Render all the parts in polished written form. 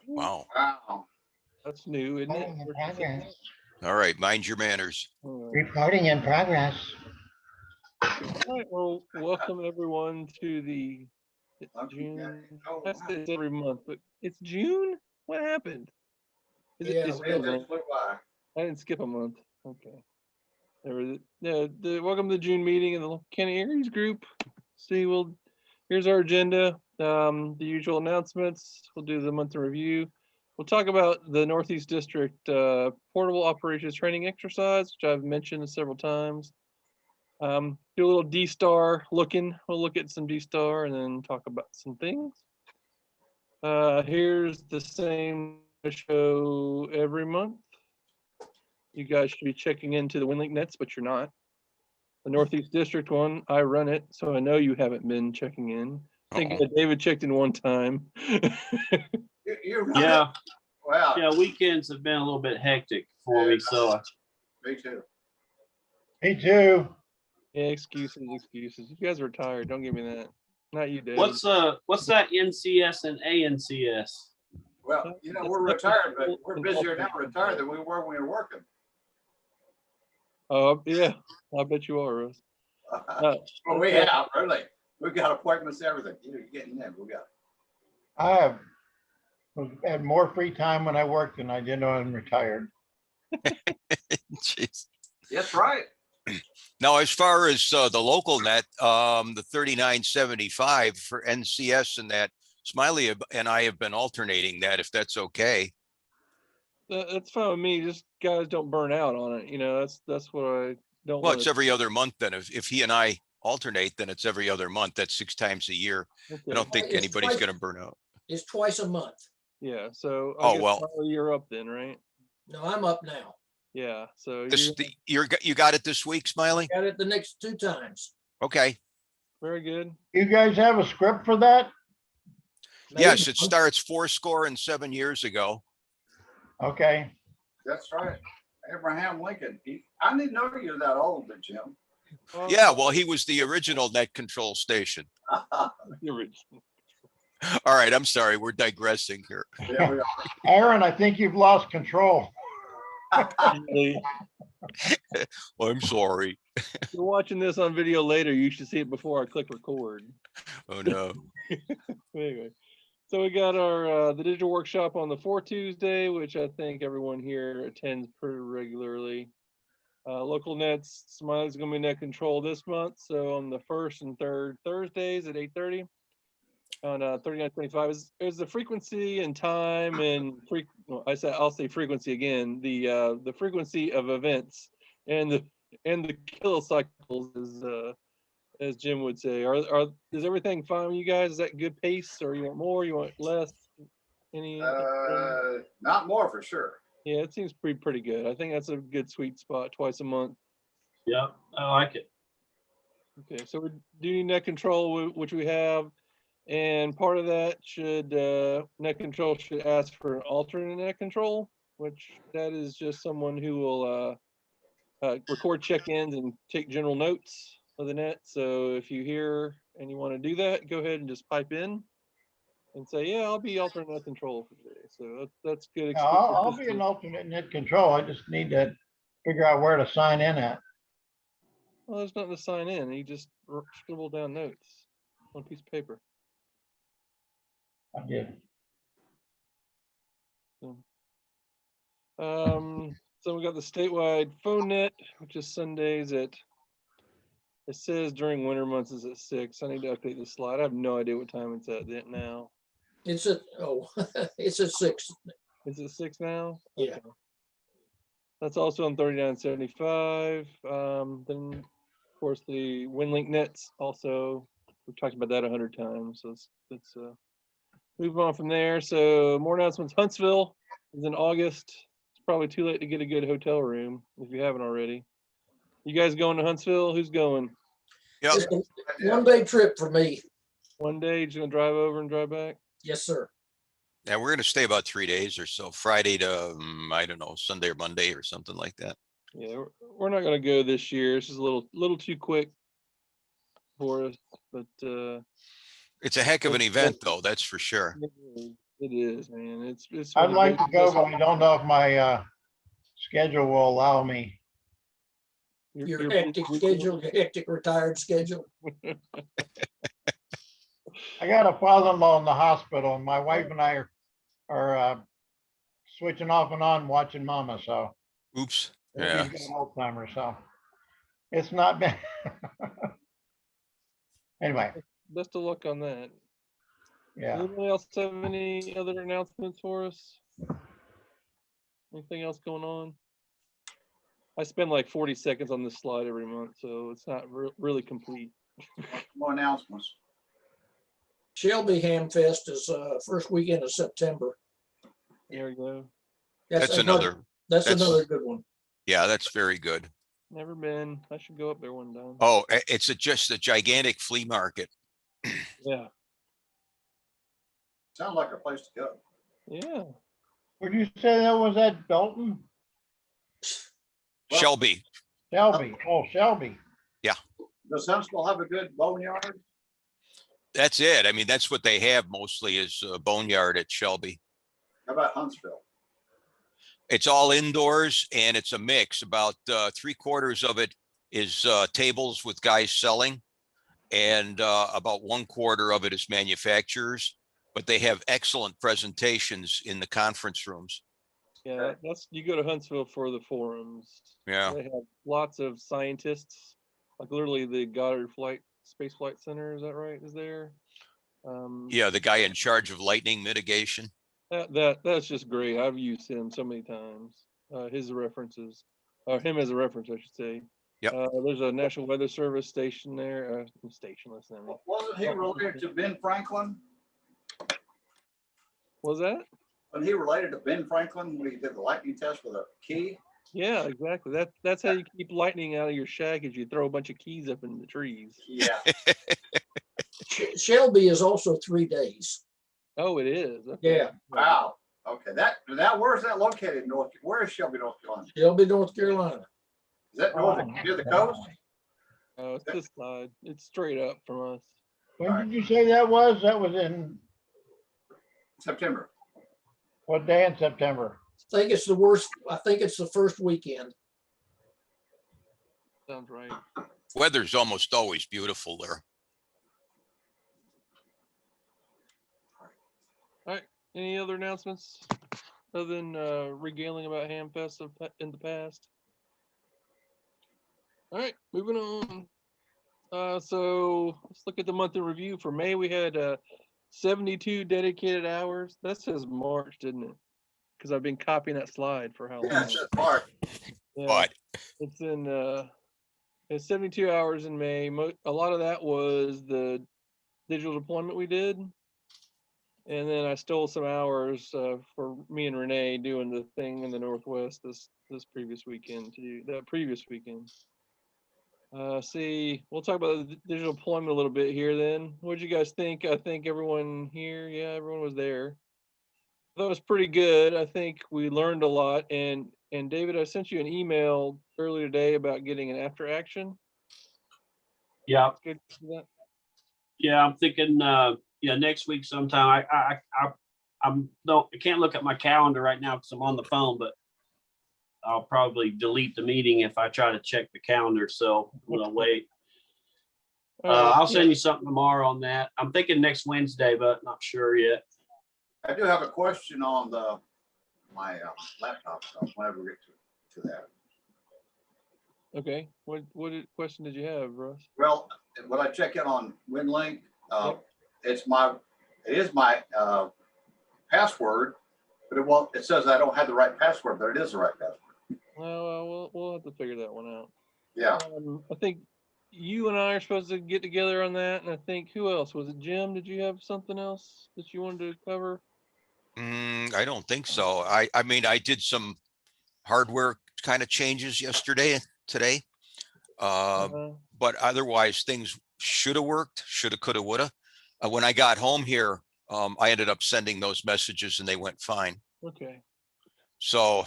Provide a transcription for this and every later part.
Wow. Wow. That's new, isn't it? Reporting in progress. All right, mind your manners. All right. Reporting in progress. All right, well, welcome everyone to the June. I say it's every month, but it's June. What happened? Is it? Yeah, It's it June, just right? flew by. I didn't skip a month. Okay. There was welcome to the June meeting in the County ARES group. See, here's our agenda. The usual announcements. We'll do the monthly review. We'll talk about the Northeast District portable operations training exercise, which I've mentioned several times. Do a little D-Star looking. We'll look at some D-Star and then talk about some things. Here's the same show every month. You guys should be checking into the WinLink nets, but you're not. The Northeast District one, I run it, so I know you haven't been checking in. I think David checked in one time. You're right. Yeah, Wow. yeah, weekends have been a little bit hectic for me, so Me too. Me too. Yeah, excuses. You guys are tired. Don't give me that. Not you, Dave. what's that NCS and ANCS? Well, you know, we're retired, but we're busier now retired than we were when we were working. Oh, yeah. I bet you are, Russ. Well, we have, really. We've got appointments, everything. You're getting in, we got it. I had more free time when I worked than I did when I'm retired. Jeez. That's right. Now, as far as the local net, the 3975 for NCS and that, Smiley and I have been alternating that, if that's okay. That's fine with me. Just guys don't burn out on it. You know, that's what I don't Well, want. it's every other month then. If he and I alternate, then it's every other month. That's 6 times a year. I don't think It's anybody's twice- going to burn out. It's twice a month. Yeah. So Oh, I guess well. Smiley, you're up then, right? No, I'm up now. Yeah. So You got it this week, Smiley? Got it the next 2 times. Okay. very good. You guys have a script for that? Yes, Maybe. it starts 7 years ago. Okay. That's right. Abraham Lincoln. I didn't know you're that old, Jim. Yeah, well, he was the original net control station. The original. All right, I'm sorry. We're digressing here. Yeah, we are. Aaron, I think you've lost control. Really, Well, I'm sorry. if you're watching this on video later, you should see it before I click record. Oh, no. Anyway, so we got our the digital workshop on the 4th Tuesday, which I think everyone here attends pretty regularly. Local nets, Smiley's gonna be net control this month, so on the 1st and 3rd Thursdays at 8:30 on 3925 is the frequency and time and I'll say frequency again, the frequency of events and the kilocycles is as Jim would say. Is everything fine with you guys? Is that good pace, or you want more, you want less? Any Not more for sure. Yeah, it seems pretty good. I think that's a good sweet spot, twice a month. Yep, I like it. Okay, so we're doing net control, which we have, and part of that should net control should ask for an alternate net control, which that is just someone who will record check-ins and take general notes of the net. So if you hear and you want to do that, go ahead and just pipe in and say, yeah, I'll be alternate net control for today. So that's good. Yeah, I'll be an alternate net control. I just need to figure out where to sign in at. Well, there's nothing to sign in. You just scribble down notes on a piece of paper. I did. So we got the statewide phone net, which is Sundays it says during winter months is at 6. I need to update the slide. I have no idea what time it's at now. It's a it's a 6. Is it 6 now? Yeah. Okay. That's also on 3975. Then of course the WinLink nets also, we've talked about that 100 times. So let's move on from there. So more announcements. Huntsville is in August. It's probably too late to get a good hotel room if you haven't already. You guys going to Huntsville? Who's going? Yep. It's a 1-day trip for me. One day, you're just gonna drive over and drive back? Yes, sir. Yeah, we're going to stay about 3 days or so, Friday to, I don't know, Sunday or Monday or something like that. Yeah, we're not gonna go this year. It's just a little too quick for us, but It's a heck of an That's- event though, that's for sure. It is, man. It's. I'd one of the like to biggest go, festivals- but I don't know if my schedule will allow me. Your hectic schedule, your hectic retired schedule. I got a father-in-law in the hospital, and my wife and I are switching off and on watching mama, so. Oops, He's yeah. got Alzheimer's, so it's not bad. Anyway, Best of luck on that. yeah. Anyone else have any other announcements for us? Anything else going on? I spend like 40 seconds on this slide every month, so it's not really complete. More announcements. Shelby Ham Fest is first weekend of September. There we go. That's another, That's that's- another good one. yeah, that's very good. Never been. I should go up there one time. Oh, it's just a gigantic flea market. Yeah, Sounds like a place to go. yeah. Would you say that was at Belton? Well- Shelby, Shelby, oh, Shelby. Does Huntsville have a good boneyard? that's it. I mean, that's what they have mostly is a boneyard at Shelby. How about Huntsville? It's all indoors and it's a mix. About 3/4 of it is tables with guys selling. And about 1/4 of it is manufacturers, but they have excellent presentations in the conference rooms. Yeah, that's, you go to Huntsville for the forums. Yeah, They have lots of scientists, like literally the Goddard Space Flight Center, is that right, is there? yeah, the guy in charge of lightning mitigation. That's just great. I've used him so many times. His references, or him as a reference, I should say. Yep. There's a National Weather Service station there, listen to me. Wasn't he related to Ben Franklin? Was that? Wasn't he related to Ben Franklin when he did the lightning test with a key? Yeah, exactly. That's how you keep lightning out of your shack, is you throw a bunch of keys up in the trees. Yeah. Shelby is also 3 days. Oh, it is. Okay. Yeah. Wow. Okay. That where's that located? Where is Shelby, North Carolina? Shelby, North Carolina. Is that north near the coast? Oh, it's this side. It's straight up from us. When did you say that was? That was in, September. what day in September? I think it's the worst. I think it's the first weekend. Sounds right. Weather's almost always beautiful there. Any other announcements other than regaling about Hamfest in the past? All right, moving on. So let's look at the month in review. For May, we had 72 dedicated hours. That says March, didn't it? Because I've been copying that slide for how long? Yeah, it's just March. Yeah, But it's in it's 72 hours in May. A lot of that was the digital deployment we did. And then I stole some hours for me and Renee doing the thing in the Northwest this previous weekend too. That previous weekend. See, we'll talk about the digital deployment a little bit here then. What'd you guys think? I think everyone here, yeah, everyone was there. That was pretty good. I think we learned a lot. And David, I sent you an email earlier today about getting an after action. Yeah, Good for that. yeah, I'm thinking, next week sometime. I can't look at my calendar right now because I'm on the phone, but I'll probably delete the meeting if I try to check the calendar. So I'm gonna wait. I'll send you something tomorrow on that. I'm thinking next Wednesday, but not sure yet. I do have a question on my laptop stuff whenever we get to that. Okay, what question did you have, Russ? Well, when I check in on WinLink, Yep. it is my password, but it says I don't have the right password, but it is the right password. Well, we'll have to figure that one out. Yeah. I think you and I are supposed to get together on that, and I think who else? Was it Jim? Did you have something else that you wanted to cover? I don't think so. I mean, I did some hardware kind of changes today. But otherwise things should have worked, shoulda, coulda, woulda. When I got home here, I ended up sending those messages and they went fine. Okay. So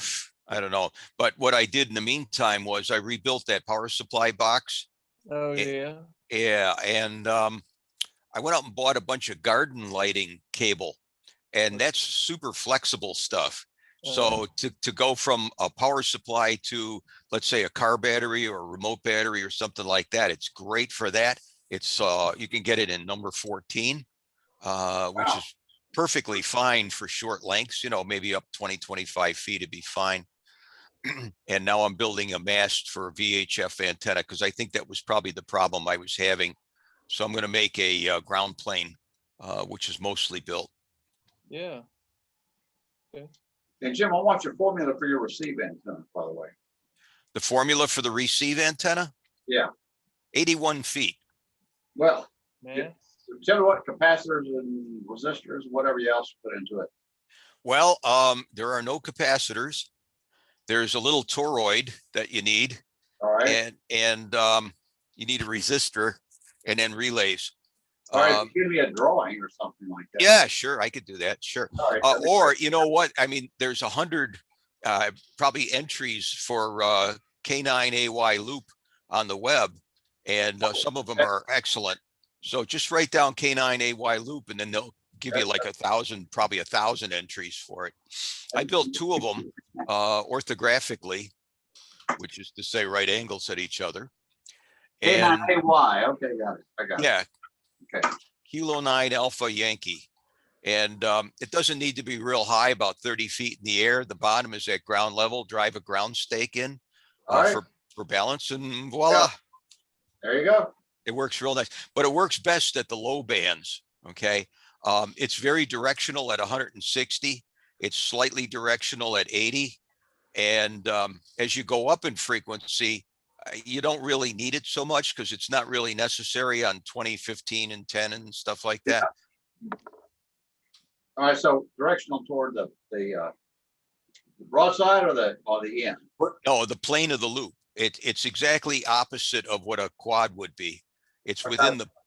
I don't know. But what I did in the meantime was I rebuilt that power supply box. Oh Eh, yeah. Yeah, and I went out and bought a bunch of garden lighting cable, and that's super flexible stuff. So to go from a power supply to, let's say, a car battery or a remote battery or something like that, it's great for that. It's you can get it in number 14, which is perfectly fine for short lengths, you know, maybe up 20, 25 feet would be fine. And now I'm building a mast for a VHF antenna because I think that was probably the problem I was having. So I'm going to make a ground plane, which is mostly built. Yeah. And Jim, I want your formula for your receive antenna, by the way. The formula for the receive antenna? Yeah. 81 feet. Well, Man. tell me what capacitors and resistors, whatever you else put into it. Well, there are no capacitors. There's a little toroid that you need, All right. and you need a resistor, and then relays. All right. Give me a drawing or something like that. Yeah, sure, I could do that. Sure. All right. Or you know what? I mean, there's 100 probably entries for K9AY loop on the web, and some of them are excellent. So just write down K9AY loop, and then they'll give you like 1,000, probably 1,000 entries for it. I built 2 of them orthographically, which is to say right angles at each other. And K9AY. Okay, got it. I got it. yeah, Okay. Kilo 9 Alpha Yankee. And it doesn't need to be real high, about 30 feet in the air. The bottom is at ground level. Drive a ground stake in All right. for balance, and voila. Yeah. There you go. It works real nice, but it works best at the low bands. Okay. It's very directional at 160. It's slightly directional at 80. And as you go up in frequency, you don't really need it so much because it's not really necessary on 20, 15, and 10 and stuff like that. Yeah. All right. So directional toward the broadside or the end? No, the plane of the loop. It's exactly opposite of what a quad would be. It's Okay.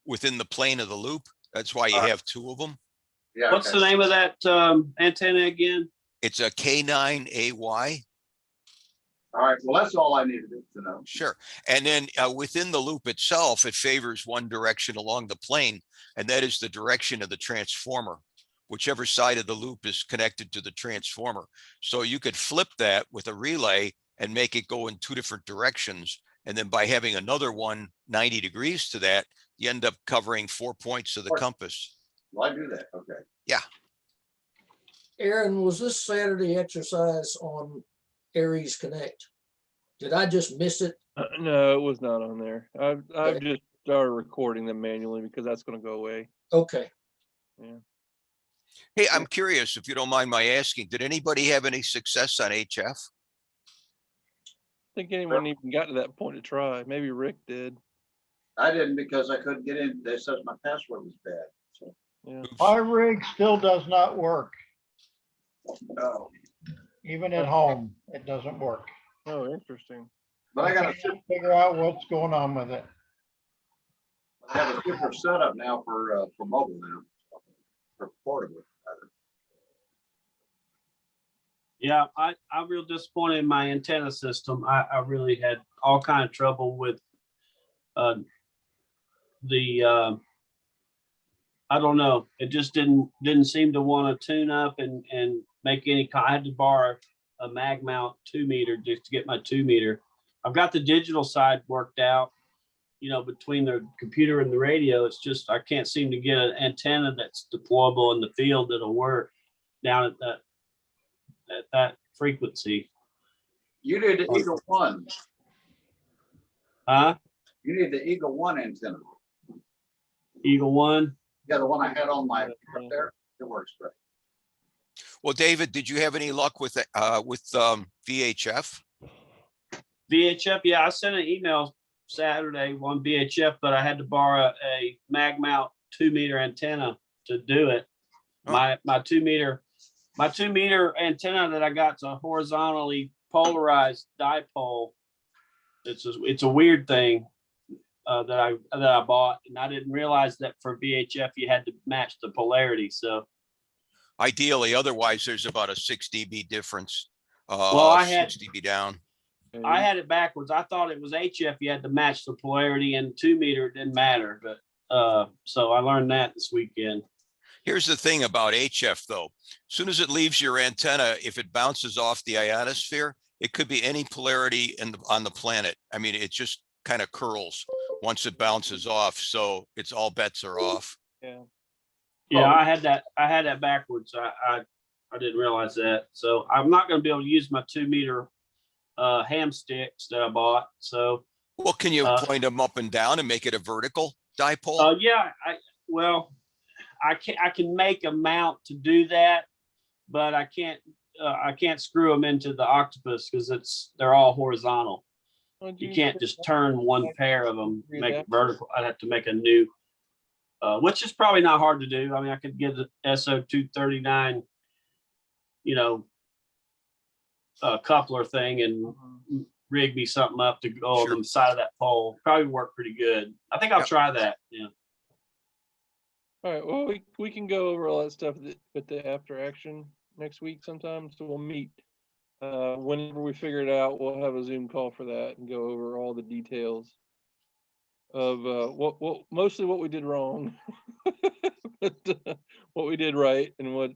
within the plane of the loop. That's why you All right. have 2 of them. Yeah. What's the name of that antenna again? It's a K9AY. All right. Well, that's all I needed to know. Sure. And then within the loop itself, it favors one direction along the plane, and that is the direction of the transformer, whichever side of the loop is connected to the transformer. So you could flip that with a relay and make it go in 2 different directions. And then by having another one 90 degrees to that, you end up covering 4 points of the compass. Well, I do that. Okay. Yeah. Aaron, was this Saturday exercise on ARES Connect? Did I just miss it? No, it was not on there. I've Okay. just started recording them manually because that's going to go away. Okay. Hey, I'm curious, if you don't mind my asking, did anybody have any success on HF? I think anyone even got to that point to try. Maybe Rick did. I didn't because I couldn't get in. They said my password was bad. So, Yeah. My rig still does not work. no. Even at home, it doesn't work. Oh, interesting. But I got can't figure out what's going on with it. I have a super setup now for mobile now, for portable. rather. Yeah, I'm real disappointed in my antenna system. I really had all kind of trouble with I don't know. It just didn't seem to want to tune up and make any. I had to borrow a mag mount 2 meter just to get my 2 meter. I've got the digital side worked out, you know, between the computer and the radio. It's just I can't seem to get an antenna that's deployable in the field that'll work down at that frequency. You need the Eagle One. Huh? You need the Eagle One antenna. Eagle One. Yeah, the one I had on my truck there. It works great. Well, David, did you have any luck with VHF? VHF, yeah, I sent an email Saturday on VHF, but I had to borrow a mag mount 2 meter antenna to do it. Oh. My 2 meter antenna that I got's a horizontally polarized dipole. It's a weird thing that I bought, and I didn't realize that for VHF you had to match the polarity. So Ideally, otherwise there's about a 6 dB difference. Well, I had 6 dB down. I had it backwards. I thought it was HF. You had to match the polarity, and 2 meter it didn't matter. But So I learned that this weekend. Here's the thing about HF though. As soon as it leaves your antenna, if it bounces off the ionosphere, it could be any polarity on the planet. I mean, it just kind of curls once it bounces off. So it's all bets are off. Yeah. Yeah, Oh. I had that backwards. I didn't realize that. So I'm not going to be able to use my 2-meter ham sticks that I bought. So Well, can you point them up and down and make it a vertical dipole? yeah, I can make a mount to do that, but I can't screw them into the octopus because they're all horizontal. You can't just turn one pair of them, make it vertical. I'd have to make a new, which is probably not hard to do. I mean, I could get the SO239, coupler thing and rig me something up to go Sure. on the side of that pole. Probably work pretty good. I think I'll try that. Yeah. All right, well, we can go over all that stuff at the after action next week sometime, so we'll meet. Whenever we figure it out, we'll have a Zoom call for that and go over all the details of what mostly what we did wrong, but what we did right and what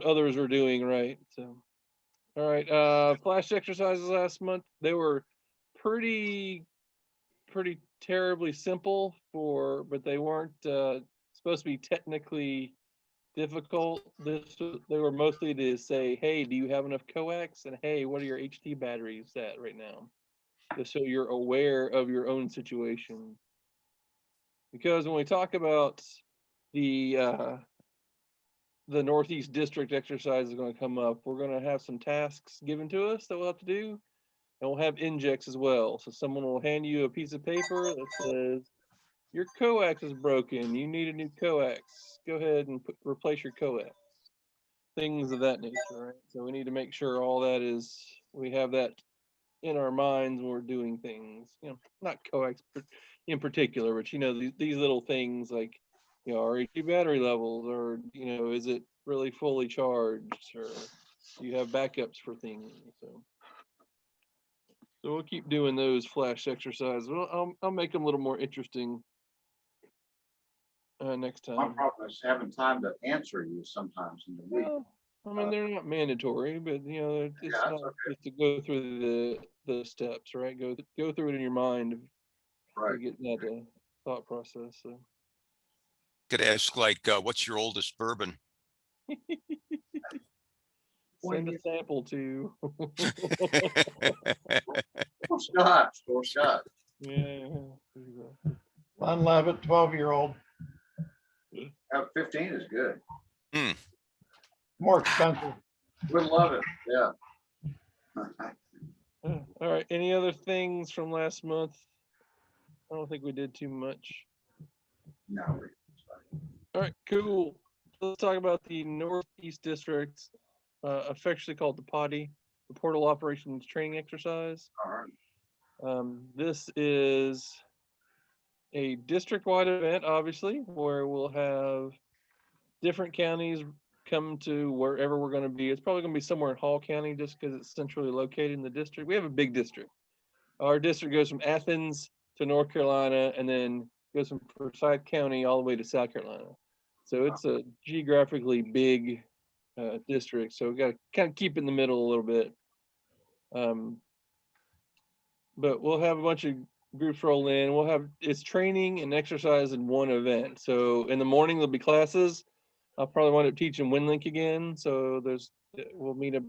others are doing right. So, all right, flash exercises last month, they were pretty terribly simple but they weren't supposed to be technically difficult. They were mostly to say, hey, do you have enough coax? And hey, what are your HT batteries at right now? Just so you're aware of your own situation. Because when we talk about the Northeast District exercise is going to come up, we're going to have some tasks given to us that we'll have to do. And we'll have injects as well. So someone will hand you a piece of paper that says, your coax is broken. You need a new coax. Go ahead and replace your coax. Things of that nature, right? So we need to make sure all that we have that in our minds when we're doing things. Not coax in particular, but these little things like, our HT battery levels, or is it really fully charged, or do you have backups for things? So we'll keep doing those flash exercises. Well, I'll make them a little more interesting next My time. problem is having time to answer you sometimes in the week. Well, I mean, they're not mandatory, but it's that's not okay. just to go through the steps, right? Go through it in your mind Right. to get that thought process. So. Could ask like, what's your oldest bourbon? Send a sample to. Four shots. Yeah. Unleavened 12-year-old, 15 is good. more expensive. Would love it. Yeah. All right. Any other things from last month? I don't think we did too much. No. All right, cool. Let's talk about the Northeast District, affectionately called the POTE, the Portal Operations Training Exercise. All right. This is a district-wide event, obviously, where we'll have different counties come to wherever we're going to be. It's probably going to be somewhere in Hall County just because it's centrally located in the district. We have a big district. Our district goes from Athens to North Carolina and then goes from Forsyth County all the way to South Carolina. So it's a geographically big district. So we got to kind of keep it in the middle a little bit. But we'll have a bunch of groups roll in. It's training and exercise in one event. So in the morning, there'll be classes. I'll probably wind up teaching WinLink again. So we'll meet up.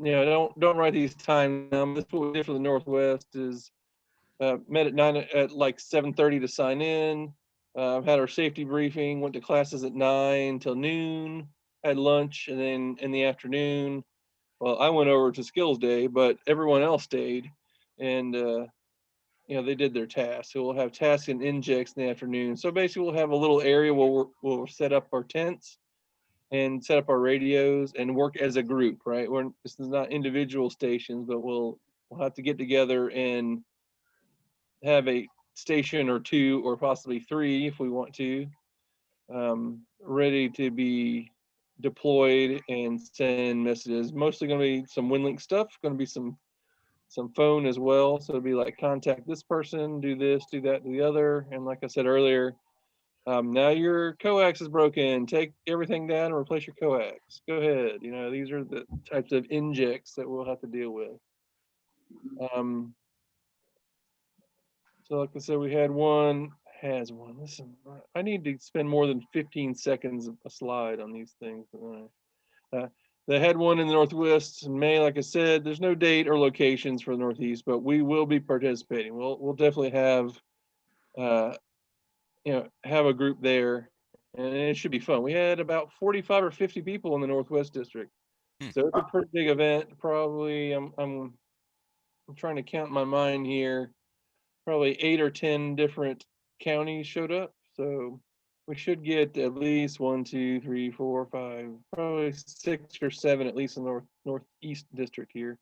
Don't write these times down. This is what we did for the Northwest is met at like 7:30 to sign in. Had our safety briefing, went to classes at 9 till noon, had lunch, and then in the afternoon, well, I went over to skills day, but everyone else stayed and they did their tasks. So we'll have tasks and injects in the afternoon. So basically we'll have a little area where we'll set up our tents and set up our radios and work as a group, right? This is not individual stations, but we'll have to get together and have a station or two or possibly 3 if we want to, ready to be deployed and send messages. Mostly going to be some WinLink stuff, going to be some some phone as well. So it'll be like contact this person, do this, do that, do the other. And like I said earlier, now your coax is broken. Take everything down and replace your coax. Go ahead. You know, these are the types of injects that we'll have to deal with. So like I said, we had one, has one. Listen, I need to spend more than 15 seconds a slide on these things. They had one in the Northwest in May. Like I said, there's no date or locations for the Northeast, but we will be participating. We'll definitely have, have a group there, and it should be fun. We had about 45 or 50 people in the Northwest District, so it's a pretty big event. Probably, I'm trying to count in my mind here. Probably 8 or 10 different counties showed up, so we should get at least 1, 2, 3, 4, 5, probably 6 or 7 at least in the Northeast District here.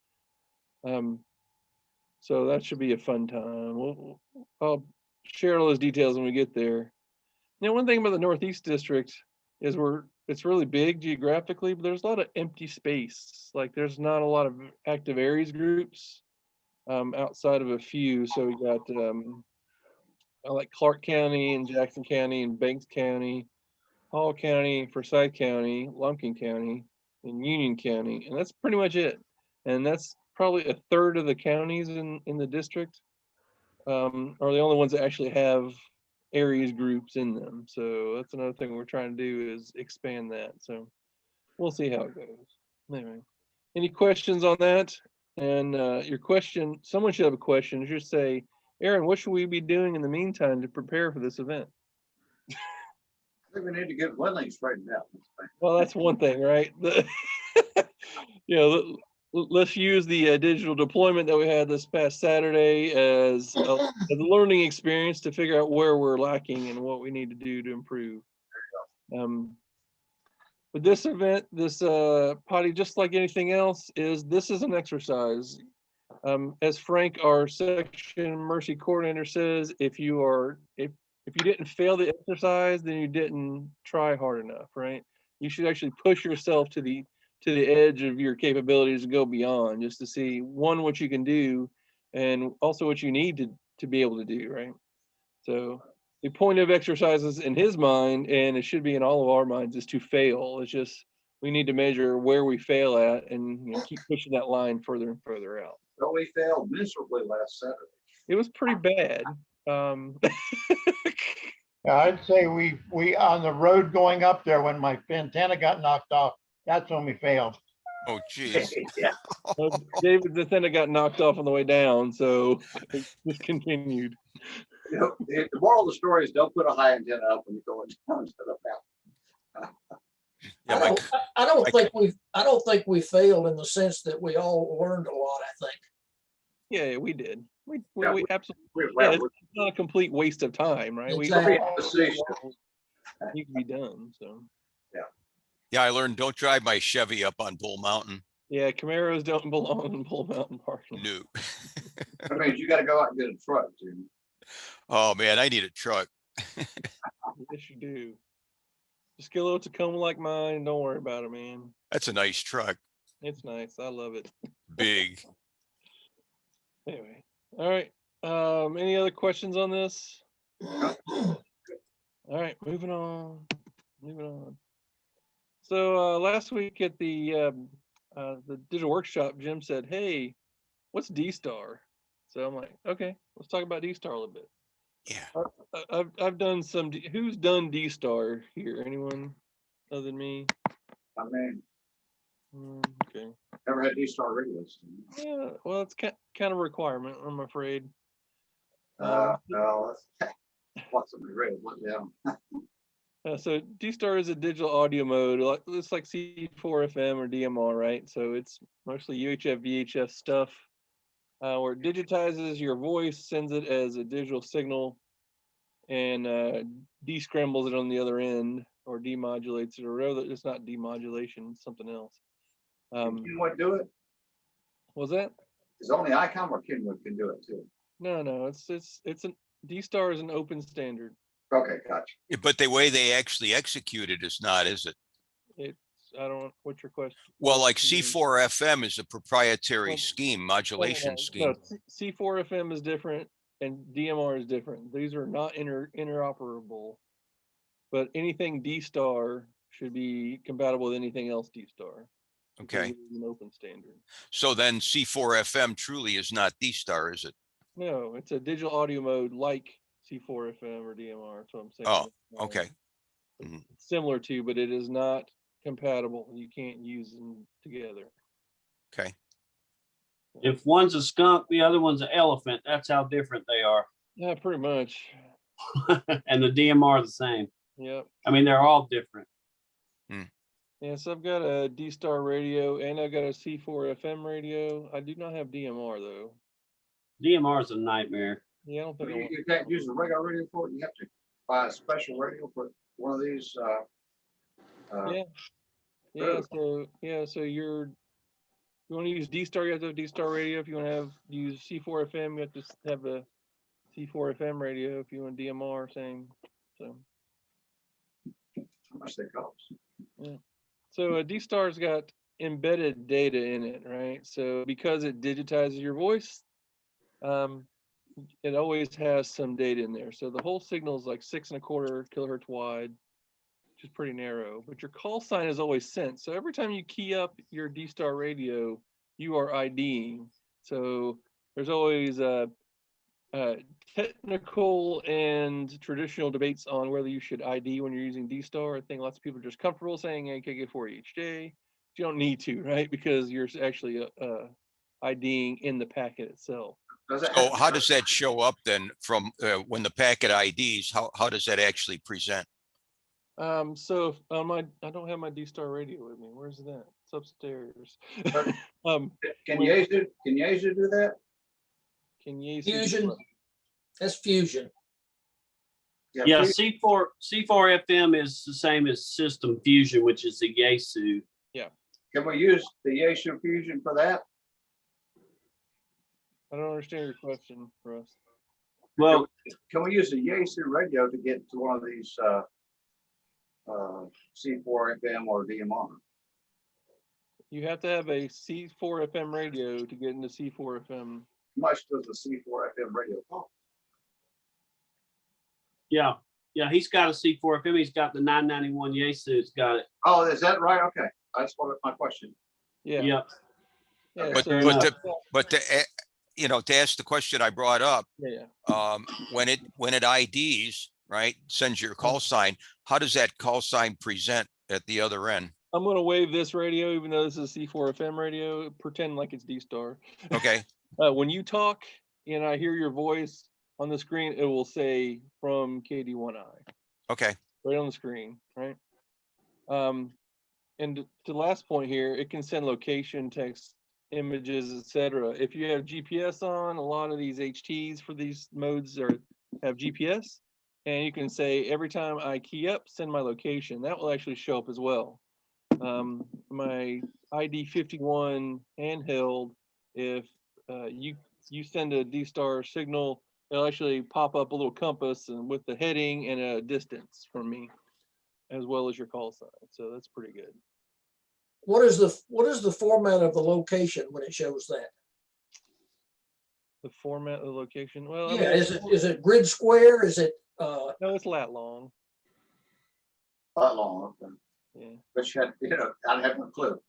So that should be a fun time. I'll share all those details when we get there. You know, one thing about the Northeast District is it's really big geographically, but there's a lot of empty space. Like there's not a lot of active ARES groups outside of a few. So we got like Clark County and Jackson County and Banks County, Hall County, Forsyth County, Lumpkin County, and Union County, and that's pretty much it. And that's probably a third of the counties in the district are the only ones that actually have ARES groups in them. So that's another thing we're trying to do is expand that. So we'll see how it goes. Anyway, any questions on that? And your question, someone should have a question. Just say, Aaron, what should we be doing in the meantime to prepare for this event? I think we need to get Winley straightened out. Well, that's one thing, right? Let's use the digital deployment that we had this past Saturday as a learning experience to figure out where we're lacking and what we need to do to improve. But this event, this potty, just like anything else, this is an exercise. As Frank, our section mercy coordinator, says, if you didn't fail the exercise, then you didn't try hard enough, right? You should actually push yourself to the edge of your capabilities and go beyond, just to see what you can do and also what you need to be able to do, right? So the point of exercises in his mind, and it should be in all of our minds, is to fail. It's just we need to measure where we fail at and keep pushing that line further and further out. Well, we failed miserably last Saturday. It was pretty bad. Yeah, I'd say we on the road going up there when my antenna got knocked off, that's when we failed. Oh, geez. Yeah. David's antenna got knocked off on the way down, so it just continued. You know, the moral of the story is don't put a high antenna up when you're going down to the mountain. Yeah, I don't think we failed in the sense that we all learned a lot, I think. Yeah, we did. We absolutely. We're It's not a complete waste of time, right? Exactly. We need to be done. So. yeah, I learned don't drive my Chevy up on Bull Mountain. Yeah, Camaros don't belong in Bull Mountain parking. No. That means you got to go out and get a truck, Jimmy. Oh man, I need a truck. Yes, you do. Just get a little Tacoma like mine. Don't worry about it, man. That's a nice truck. It's nice. I love it. Big. Anyway, all right. Any other questions on this? All right, moving on. So last week at the digital workshop, Jim said, "Hey, what's D-Star?" So I'm like, "Okay, let's talk about D-Star a little bit." Yeah. I've done some. Who's done D-Star here? Anyone other than me? I mean, Okay. never had D-Star radios. Yeah. Well, it's kind of a requirement, I'm afraid. No, that's what's the radio? Yeah. So D-Star is a digital audio mode. It's like C4 FM or DMR, right? So it's mostly UHF, VHF stuff, where it digitizes your voice, sends it as a digital signal, and descrambles it on the other end, or demodulates it, or whatever. It's not demodulation, it's something else. You want to do it? Was that? It's only ICOM or Kenwood can do it too. No. It's an D-Star is an open standard. Okay, gotcha. But the way they actually execute it is not, is it? It's I don't, what's your question? Well, like C4 FM is a proprietary Well, scheme, modulation scheme. C4 FM is different and DMR is different. These are not interoperable. But anything D-Star should be compatible with anything else D-Star. because Okay. it is an open standard. So then C4 FM truly is not D-Star, is it? No, it's a digital audio mode like C4 FM or DMR. That's what I'm saying. Oh, okay. Mhm. It's similar to, but it is not compatible. You can't use them together. Okay. If one's a skunk, the other one's an elephant. That's how different they are. Yeah, pretty much. And the DMR the same. Yep. I mean, they're all different. Yeah, so I've got a D-Star radio and I've got a C4 FM radio. I do not have DMR though. DMR is a nightmare. Yeah, I don't think I want. You can't use the regular radio for it. You have to buy a special radio for one of these. Yeah. So you want to use D-Star, you have to have D-Star radio. If you want to use C4 FM, you have to have a C4 FM radio. If you want DMR, same. So How much they cost? So a D-Star's got embedded data in it, right? So because it digitizes your voice, it always has some data in there. So the whole signal is like 6.25 kilohertz wide, which is pretty narrow, but your call sign is always sent. So every time you key up your D-Star radio, you are IDing. So there's always technical and traditional debates on whether you should ID when you're using D-Star. I think lots of people are just comfortable saying, hey, KK4 each day. But you don't need to, right? Because you're actually IDing in the packet itself. So how does that show up then from when the packet IDs? How does that actually present? So if I don't have my D-Star radio with me. Where's that? It's upstairs. Can Yaesu do that? Can you Fusion. That's Fusion. Yeah, C4 FM is the same as System Fusion, which is the Yaesu. Can we use the Yaesu Fusion for that? I don't understand your question, Russ. Well, Can we use the Yaesu radio to get to one of these C4 FM or DMR? You have to have a C4 FM radio to get into C4 FM. How much does the C4 FM radio cost? yeah, he's got a C4 FM. He's got the 991 Yaesu. It's got it. Oh, is that right? Okay, that's what my question. Yeah. Yeah. Yeah, But so- to ask the question I brought up, yeah. when it IDs, right, sends your call sign, how does that call sign present at the other end? I'm going to wave this radio, even though this is a C4 FM radio, pretend like it's D-Star. Okay. When you talk and I hear your voice on the screen, it will say from KD1I Okay. right on the screen, right? And to the last point here, it can send location, text, images, etc. If you have GPS on, a lot of these HTs for these modes have GPS, and you can say every time I key up, send my location. That will actually show up as well. My ID51 handheld, if you send a D-Star signal, it'll actually pop up a little compass and with the heading and a distance from me, as well as your call sign. So that's pretty good. What is the format of the location when it shows that? The format of the location. Well, I Yeah, mean, is it grid square? Is it no, it's lat long. Not long, okay. Yeah. But I have no clue.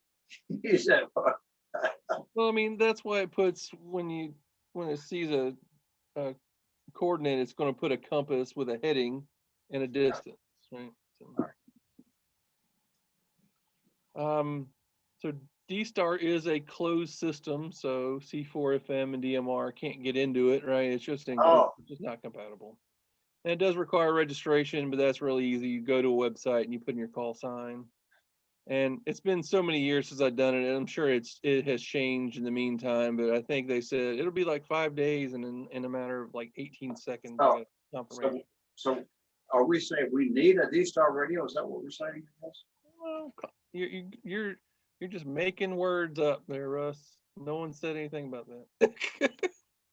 You said, Well, I mean, that's why it puts when it sees a coordinate, it's going to put a compass with a heading and a distance, right? So D-Star is a closed system, so C4 FM and DMR can't get into it, right? It's just English, it's just not compatible. And it does require registration, but that's really easy. You go to a website and you put in your call sign. And it's been so many years since I've done it, and I'm sure it has changed in the meantime, but I think they said it'll be like 5 days and in a matter of like 18 seconds. Oh, confirmation. so are we saying we need a D-Star radio? Is that what we're saying? Well, you're just making words up there, Russ. No one said anything about that.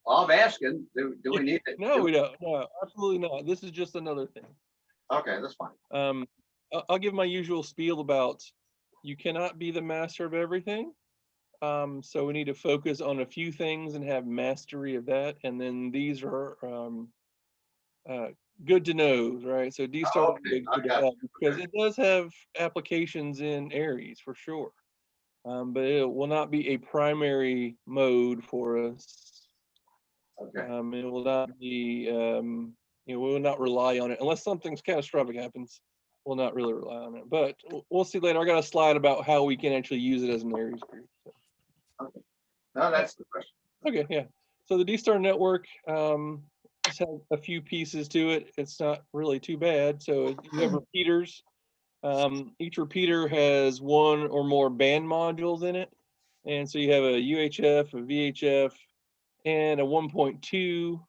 Well, I'm asking, do we need it? No, we don't. No, absolutely not. This is just another thing. Okay, that's fine. I'll give my usual spiel about you cannot be the master of everything. So we need to focus on a few things and have mastery of that. And then these are good to know, right? So D-Star would be I good to got have because it does have applications in Aries for sure. But it will not be a primary mode for us. Okay. It will not be, we will not rely on it unless something's catastrophic happens. We'll not really rely on it, but we'll see later. I got a slide about how we can actually use it as an Aries group. So. No, that's the question. Okay, yeah. So the D-Star network just has a few pieces to it. It's not really too bad. So you have repeaters. Each repeater has one or more band modules in it. And so you have a UHF, a VHF, and a 1.2.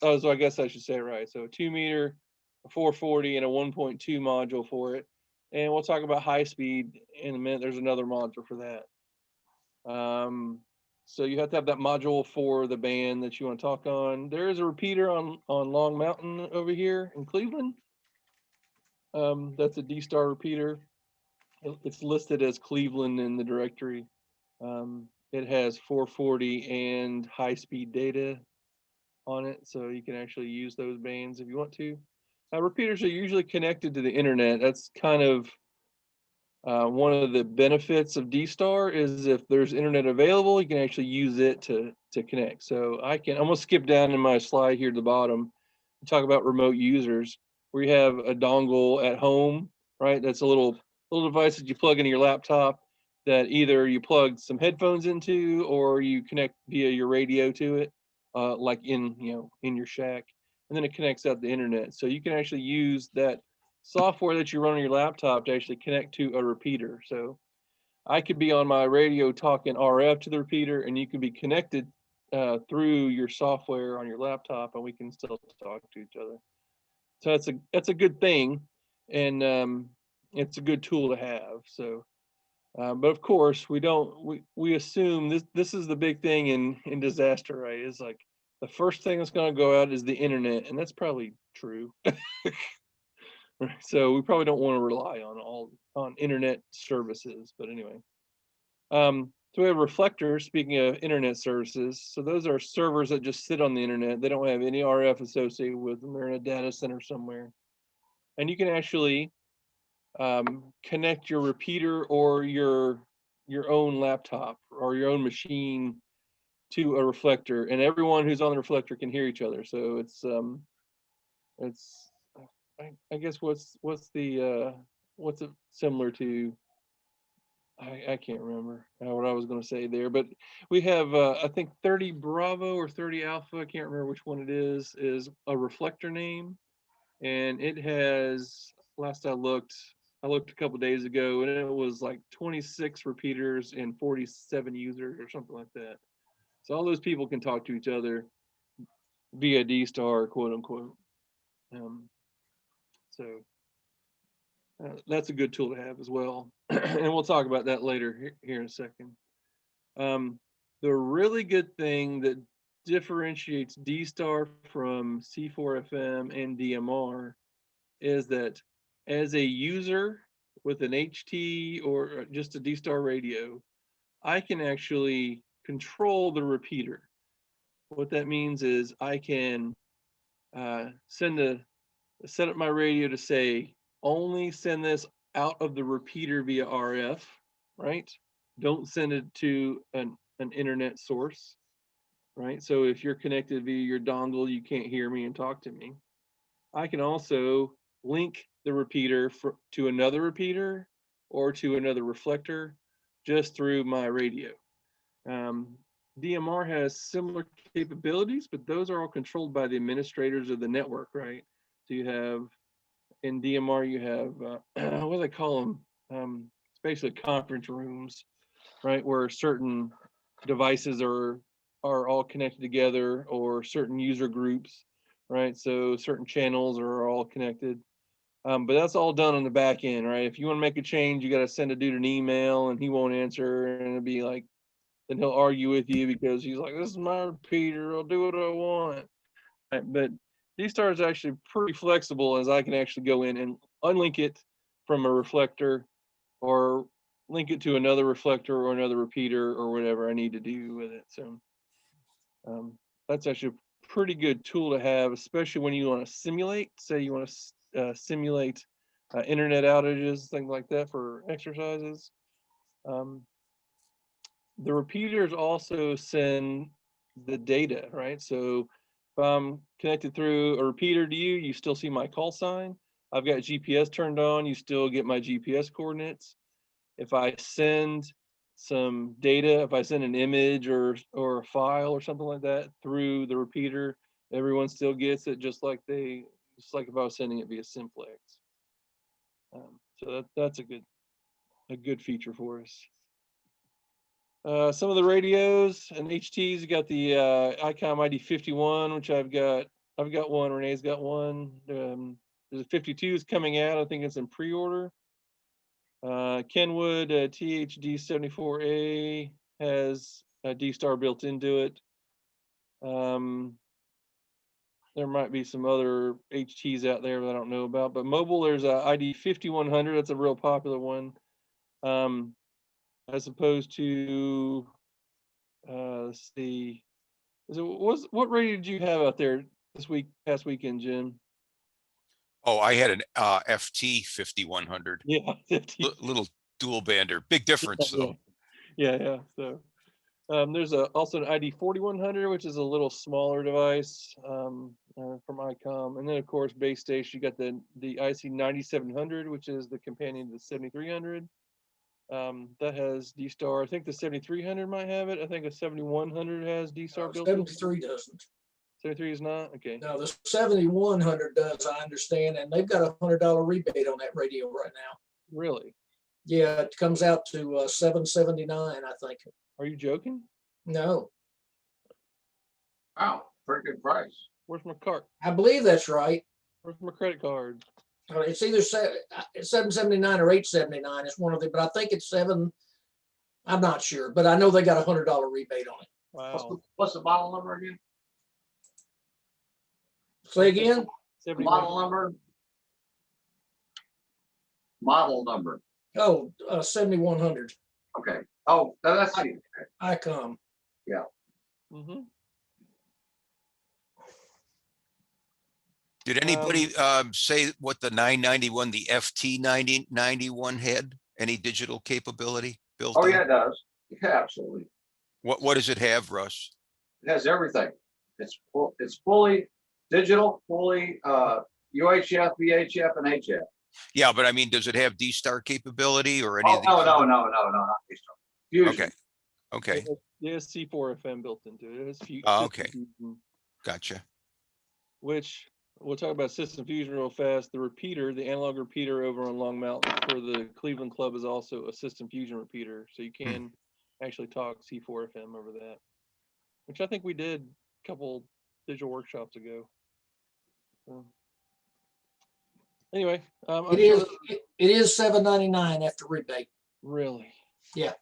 So I guess I should say it right. So a 2 meter, a 440, and a 1.2 module for it. And we'll talk about high speed in a minute. There's another module for that. So you have to have that module for the band that you want to talk on. There is a repeater on Long Mountain over here in Cleveland. That's a D-Star repeater. It's listed as Cleveland in the directory. It has 440 and high-speed data on it, so you can actually use those bands if you want to. Repeaters are usually connected to the internet. That's kind of one of the benefits of D-Star is if there's internet available, you can actually use it to connect. So I'm gonna skip down in my slide here at the bottom and talk about remote users. We have a dongle at home, right? That's a little device that you plug into your laptop that either you plug some headphones into or you connect via your radio to it, like in your shack, and then it connects out the internet. So you can actually use that software that you run on your laptop to actually connect to a repeater. So I could be on my radio talking RF to the repeater, and you could be connected through your software on your laptop, and we can still talk to each other. So that's a good thing, and it's a good tool to have. So, but of course, we assume this is the big thing in disaster, right? Is like the first thing that's going to go out is the internet, and that's probably true. So we probably don't want to rely on internet services, but anyway. So we have reflectors, speaking of internet services. So those are servers that just sit on the internet. They don't have any RF associated with them. They're in a data center somewhere. And you can actually connect your repeater or your own laptop or your own machine to a reflector, and everyone who's on the reflector can hear each other. So it's I guess what's it similar to? I can't remember what I was going to say there, but we have I think 30 Bravo or 30 Alpha. I can't remember which one it is a reflector name, and it has, last I looked a couple days ago, and it was like 26 repeaters and 47 users or something like that. So all those people can talk to each other via D-Star, quote unquote. So that's a good tool to have as well. And we'll talk about that later here in a second. The really good thing that differentiates D-Star from C4FM and DMR is that as a user with an HT or just a D-Star radio, I can actually control the repeater. What that means is I can set up my radio to say, only send this out of the repeater via RF, right? Don't send it to an internet source, right? So if you're connected via your dongle, you can't hear me and talk to me. I can also link the repeater to another repeater or to another reflector just through my radio. DMR has similar capabilities, but those are all controlled by the administrators of the network, right? So you have, in DMR, you have, what do they call them? It's basically conference rooms, right? Where certain devices are all connected together, or certain user groups, right? So certain channels are all connected. But that's all done on the back end, right? If you want to make a change, you got to send a dude an email and he won't answer, and it'll be like, then he'll argue with you because he's like, this is my repeater, I'll do what I want. Right? But D-Star is actually pretty flexible, as I can actually go in and unlink it from a reflector or link it to another reflector or another repeater or whatever I need to do with it. So that's actually a pretty good tool to have, especially when you want to simulate. Say you want to simulate internet outages, things like that for exercises. The repeaters also send the data, right? So if I'm connected through a repeater to you, you still see my call sign. I've got GPS turned on, you still get my GPS coordinates. If I send some data, if I send an image or a file or something like that through the repeater, everyone still gets it, just like if I was sending it via simplex. So that's a good feature for us. Some of the radios and HTs, you got the ICOM ID51, which I've got one, Renee's got one. There's a 52 is coming out. I think it's in pre-order. Kenwood THD74A has a D-Star built into it. There might be some other HTs out there that I don't know about, but mobile, there's a ID 5100. That's a real popular one. As opposed to, let's see, what radio did you have out there past weekend, Jim? Oh, I had an FT 5100, Yeah, 50. little dual bander, big difference though. Yeah. So there's also an ID 4100, which is a little smaller device from ICOM, and then of course base station. You got the IC 9700, which is the companion to the 7300. That has D-Star. I think the 7300 might have it. I think a 7100 has D-Star built in. 73 doesn't. 73 is not? Okay. No, the 7100 does, I understand, and they've got $100 rebate on that radio right now. Really? Yeah, it comes out to $779, I think. Are you joking? No, Wow, pretty good price. Where's my card? I believe that's right. Where's my credit card? It's either 779 or 879. It's one of them, but I think it's 7. I'm not sure, but I know they got $100 rebate on it. Wow. What's the model number again? Say again? 71. Model number? Model number. Oh, 7100 Okay. Oh, that's it. ICOM. Mm-hmm. Did anybody say what the 991, the FT 9091 had? Any digital capability built Oh, in? yeah, it does. Yeah, absolutely. What does it have, Russ? It has everything. It's fully digital, fully UHF, VHF, and HF. Yeah, but I mean, does it have D-Star capability or any Oh, of these? no, not Digital. Fusion. Okay, It has C4 FM built into it. It has okay. Fusion, Gotcha. which we'll talk about System Fusion real fast. The repeater, the analog repeater over on Long Mountain for the Cleveland Club is also a System Fusion repeater. So you can actually talk C4 FM over that, which I think we did a couple digital workshops ago. So, anyway, It is $799 after rebate. really. Yeah.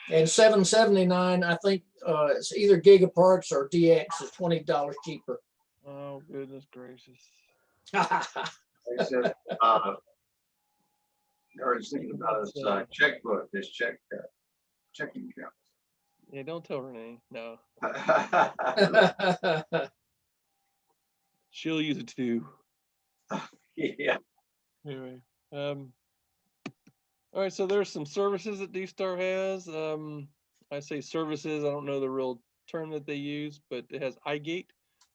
And $779, I think it's either Gigaparts or DX is $20 cheaper. Oh, goodness gracious. Like I said, I was thinking about his checkbook, his checking account. Yeah, don't tell Renee. No, she'll use it too. Yeah. Anyway, all right, so there's some services that D-Star has. I say services, I don't know the real term that they use, but it has iGate.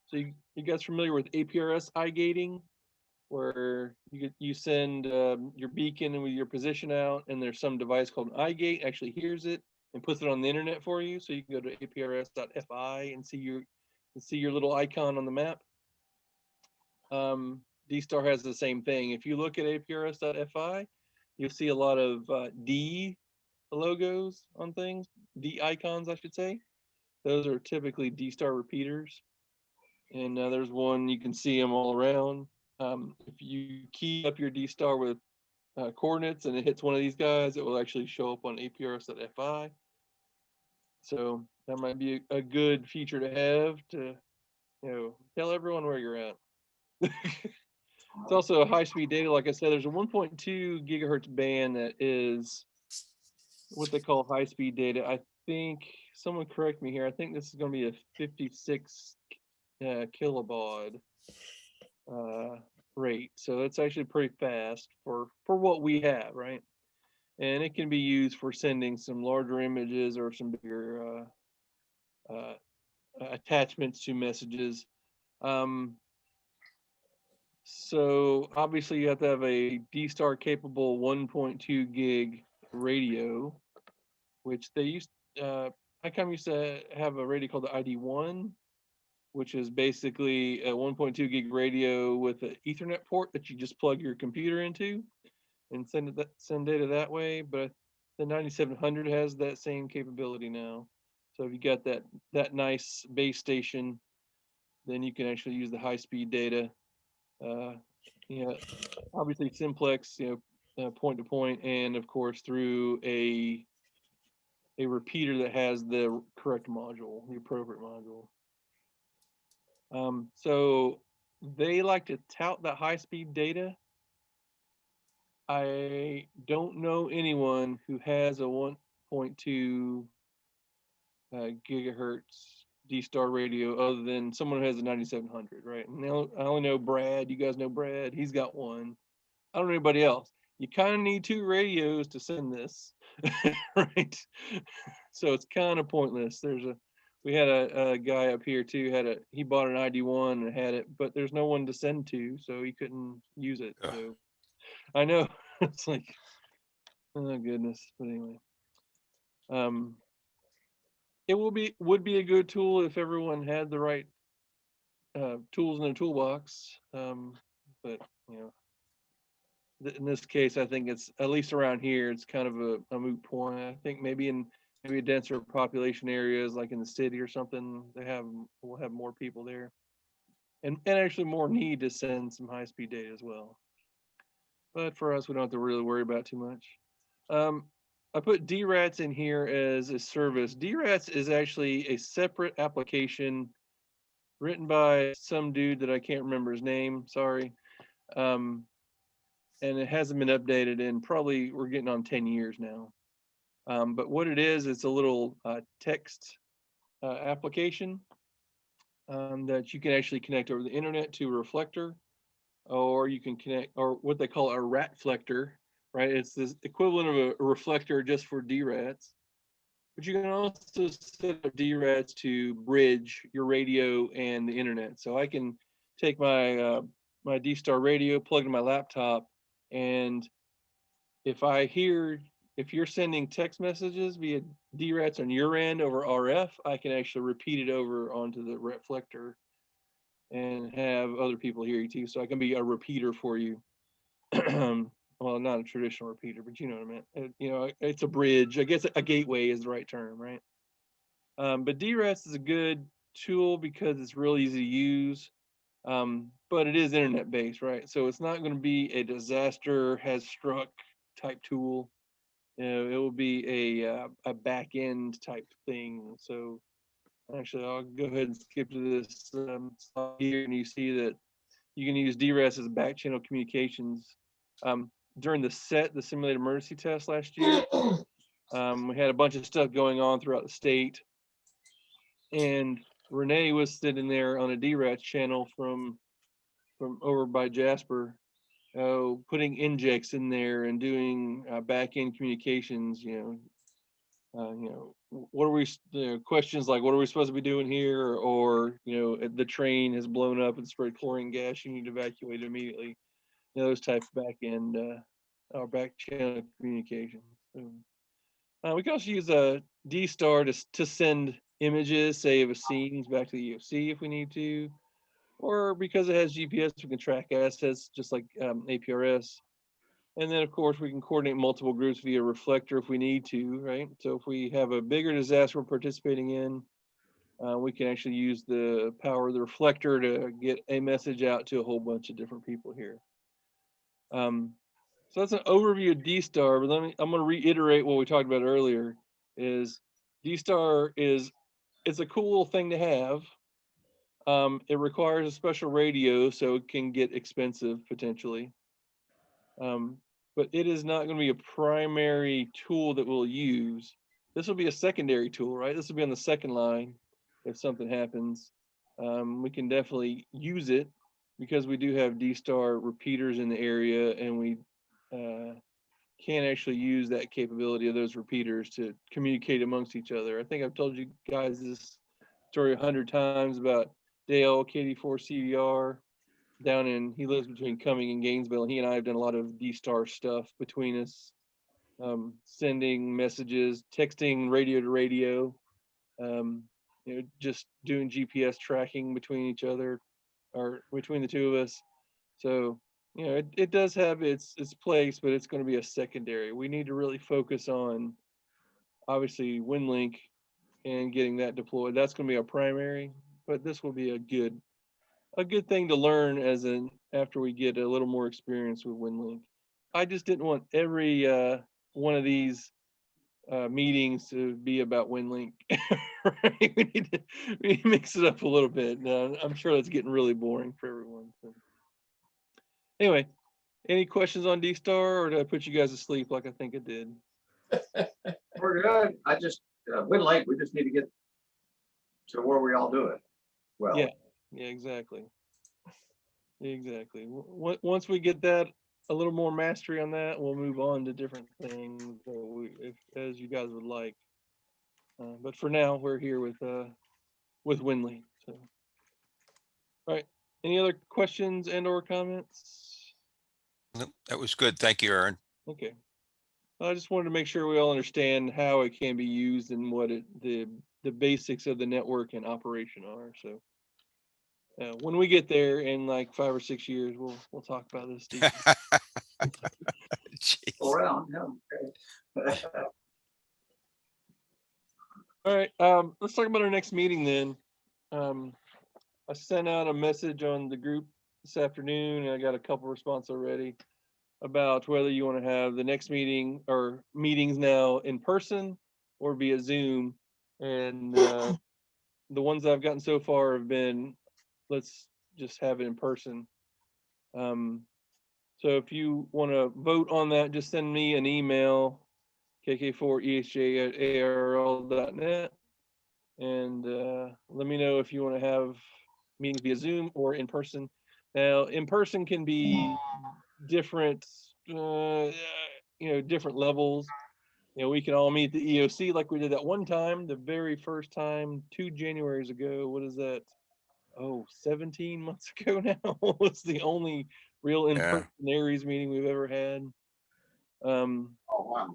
So you guys familiar with APRS iGating, where you send your beacon with your position out, and there's some device called an iGate actually hears it and puts it on the internet for you. So you can go to aprs.fi and see your little icon on the map. D-Star has the same thing. If you look at aprs.fi, you'll see a lot of D logos on things, D icons, I should say. Those are typically D-Star repeaters. And there's one, you can see them all around. If you key up your D-Star with coordinates and it hits one of these guys, it will actually show up on aprs.fi. So that might be a good feature to have to, tell everyone where you're at. It's also a high-speed data. Like I said, there's a 1.2 gigahertz band that is what they call high-speed data. I think, someone correct me here, I think this is going to be a 56 kilobaud rate. So it's actually pretty fast for what we have, right? And it can be used for sending some larger images or some bigger attachments to messages. So obviously you have to have a D-Star capable 1.2 gig radio, which they used, ICOM used to have a radio called the ID1, which is basically a 1.2 gig radio with an Ethernet port that you just plug your computer into and send data that way. But the 9700 has that same capability now. So if you got that nice base station, then you can actually use the high speed data. Obviously simplex, point to point, and of course through a repeater that has the correct module, the appropriate module. So they like to tout that high speed data. I don't know anyone who has a 1.2 gigahertz D-Star radio other than someone who has a 9700, right? And I only know Brad. You guys know Brad. He's got one. I don't know anybody else. You kind of need two radios to send this, right? So it's kind of pointless. We had a guy up here too, he bought an ID1 and had it, but there's no one to send to, so he couldn't use it. Ugh. So I know it's like, oh goodness, but anyway. It would be a good tool if everyone had the right tools in their toolbox. But in this case, I think it's, at least around here, it's kind of a moot point. I think maybe in denser population areas like in the city or something, we'll have more people there, and actually more need to send some high speed data as well. But for us, we don't have to really worry about too much. I put DRATS in here as a service. DRATS is actually a separate application written by some dude that I can't remember his name, sorry. And it hasn't been updated in probably, we're getting on 10 years now. But what it is, it's a little text application that you can actually connect over the internet to a reflector, or you can connect, or what they call a ratflector, right? It's this equivalent of a reflector just for DRATs. But you can also set up DRATs to bridge your radio and the internet. So I can take my my D-Star radio, plug it in my laptop, and if you're sending text messages via DRATs on your end over RF, I can actually repeat it over onto the reflector and have other people hear you too. So I can be a repeater for you. Well, not a traditional repeater, but you know what I meant. It's a bridge. I guess a gateway is the right term, right? But DRATS is a good tool because it's real easy to use, but it is internet based, right? So it's not going to be a disaster has struck type tool. It will be a back end type thing. So actually, I'll go ahead and skip to this slide here, and you see that you can use DRATS as back channel communications. During the simulated emergency test last year, we had a bunch of stuff going on throughout the state, and Renee was sitting there on a DRATS channel from over by Jasper, putting injects in there and doing back-end communications. What are we? Questions like, what are we supposed to be doing here? Or the train has blown up and spread chlorine gas. You need to evacuate immediately. Those type of back-end or back channel communication. So, we can also use a D-Star to send images, say of a scene back to the EOC if we need to, or because it has GPS, we can track assets just like APRS. And then of course we can coordinate multiple groups via reflector if we need to, right? So if we have a bigger disaster we're participating in, we can actually use the power of the reflector to get a message out to a whole bunch of different people here. So that's an overview of D-Star, but I'm going to reiterate what we talked about earlier. Is D-Star it's a cool thing to have. It requires a special radio, so it can get expensive potentially. But it is not going to be a primary tool that we'll use. This will be a secondary tool, right? This will be on the second line if something happens. We can definitely use it because we do have D-Star repeaters in the area, and we can actually use that capability of those repeaters to communicate amongst each other. I think I've told you guys this story 100 times about Dale, KD4 CVR down in, he lives between Cumming and Gainesville, and he and I have done a lot of D-Star stuff between us, sending messages, texting radio to radio, just doing GPS tracking between each other or between the two of us. So, it does have its place, but it's going to be a secondary. We need to really focus on, obviously, WinLink and getting that deployed. That's going to be our primary, but this will be a good thing to learn after we get a little more experience with WinLink. I just didn't want every one of these meetings to be about WinLink. Right? We need to mix it up a little bit. I'm sure that's getting really boring for everyone. So. Anyway, any questions on D-Star, or did I put you guys to sleep like I think I did? We're good. I just, WinLink, we just need to get to where we all do it. Well, Yeah, exactly. Exactly. Once we get that, a little more mastery on that, we'll move on to different things as you guys would like. But for now, we're here with WinLink. So, all right. Any other questions and/or comments? Nope, that was good. Thank you, Aaron. Okay. I just wanted to make sure we all understand how it can be used and what the basics of the network and operation are. So when we get there in like 5 or 6 years, we'll talk about this. Jeez. around, yeah. Okay. All right, let's talk about our next meeting then. I sent out a message on the group this afternoon, and I got a couple responses already about whether you want to have the next meeting or meetings now in person or via Zoom. And the ones I've gotten so far have been, let's just have it in person. So if you want to vote on that, just send me an email, kk4ehj@arl.net, and let me know if you want to have meetings via Zoom or in person. Now, in person can be different, different levels. We can all meet the EOC like we did that one time, the very first time 2 Januaries ago. What is that? 17 months ago now. It's the only real in-person ARES meeting we've ever had. Oh, wow.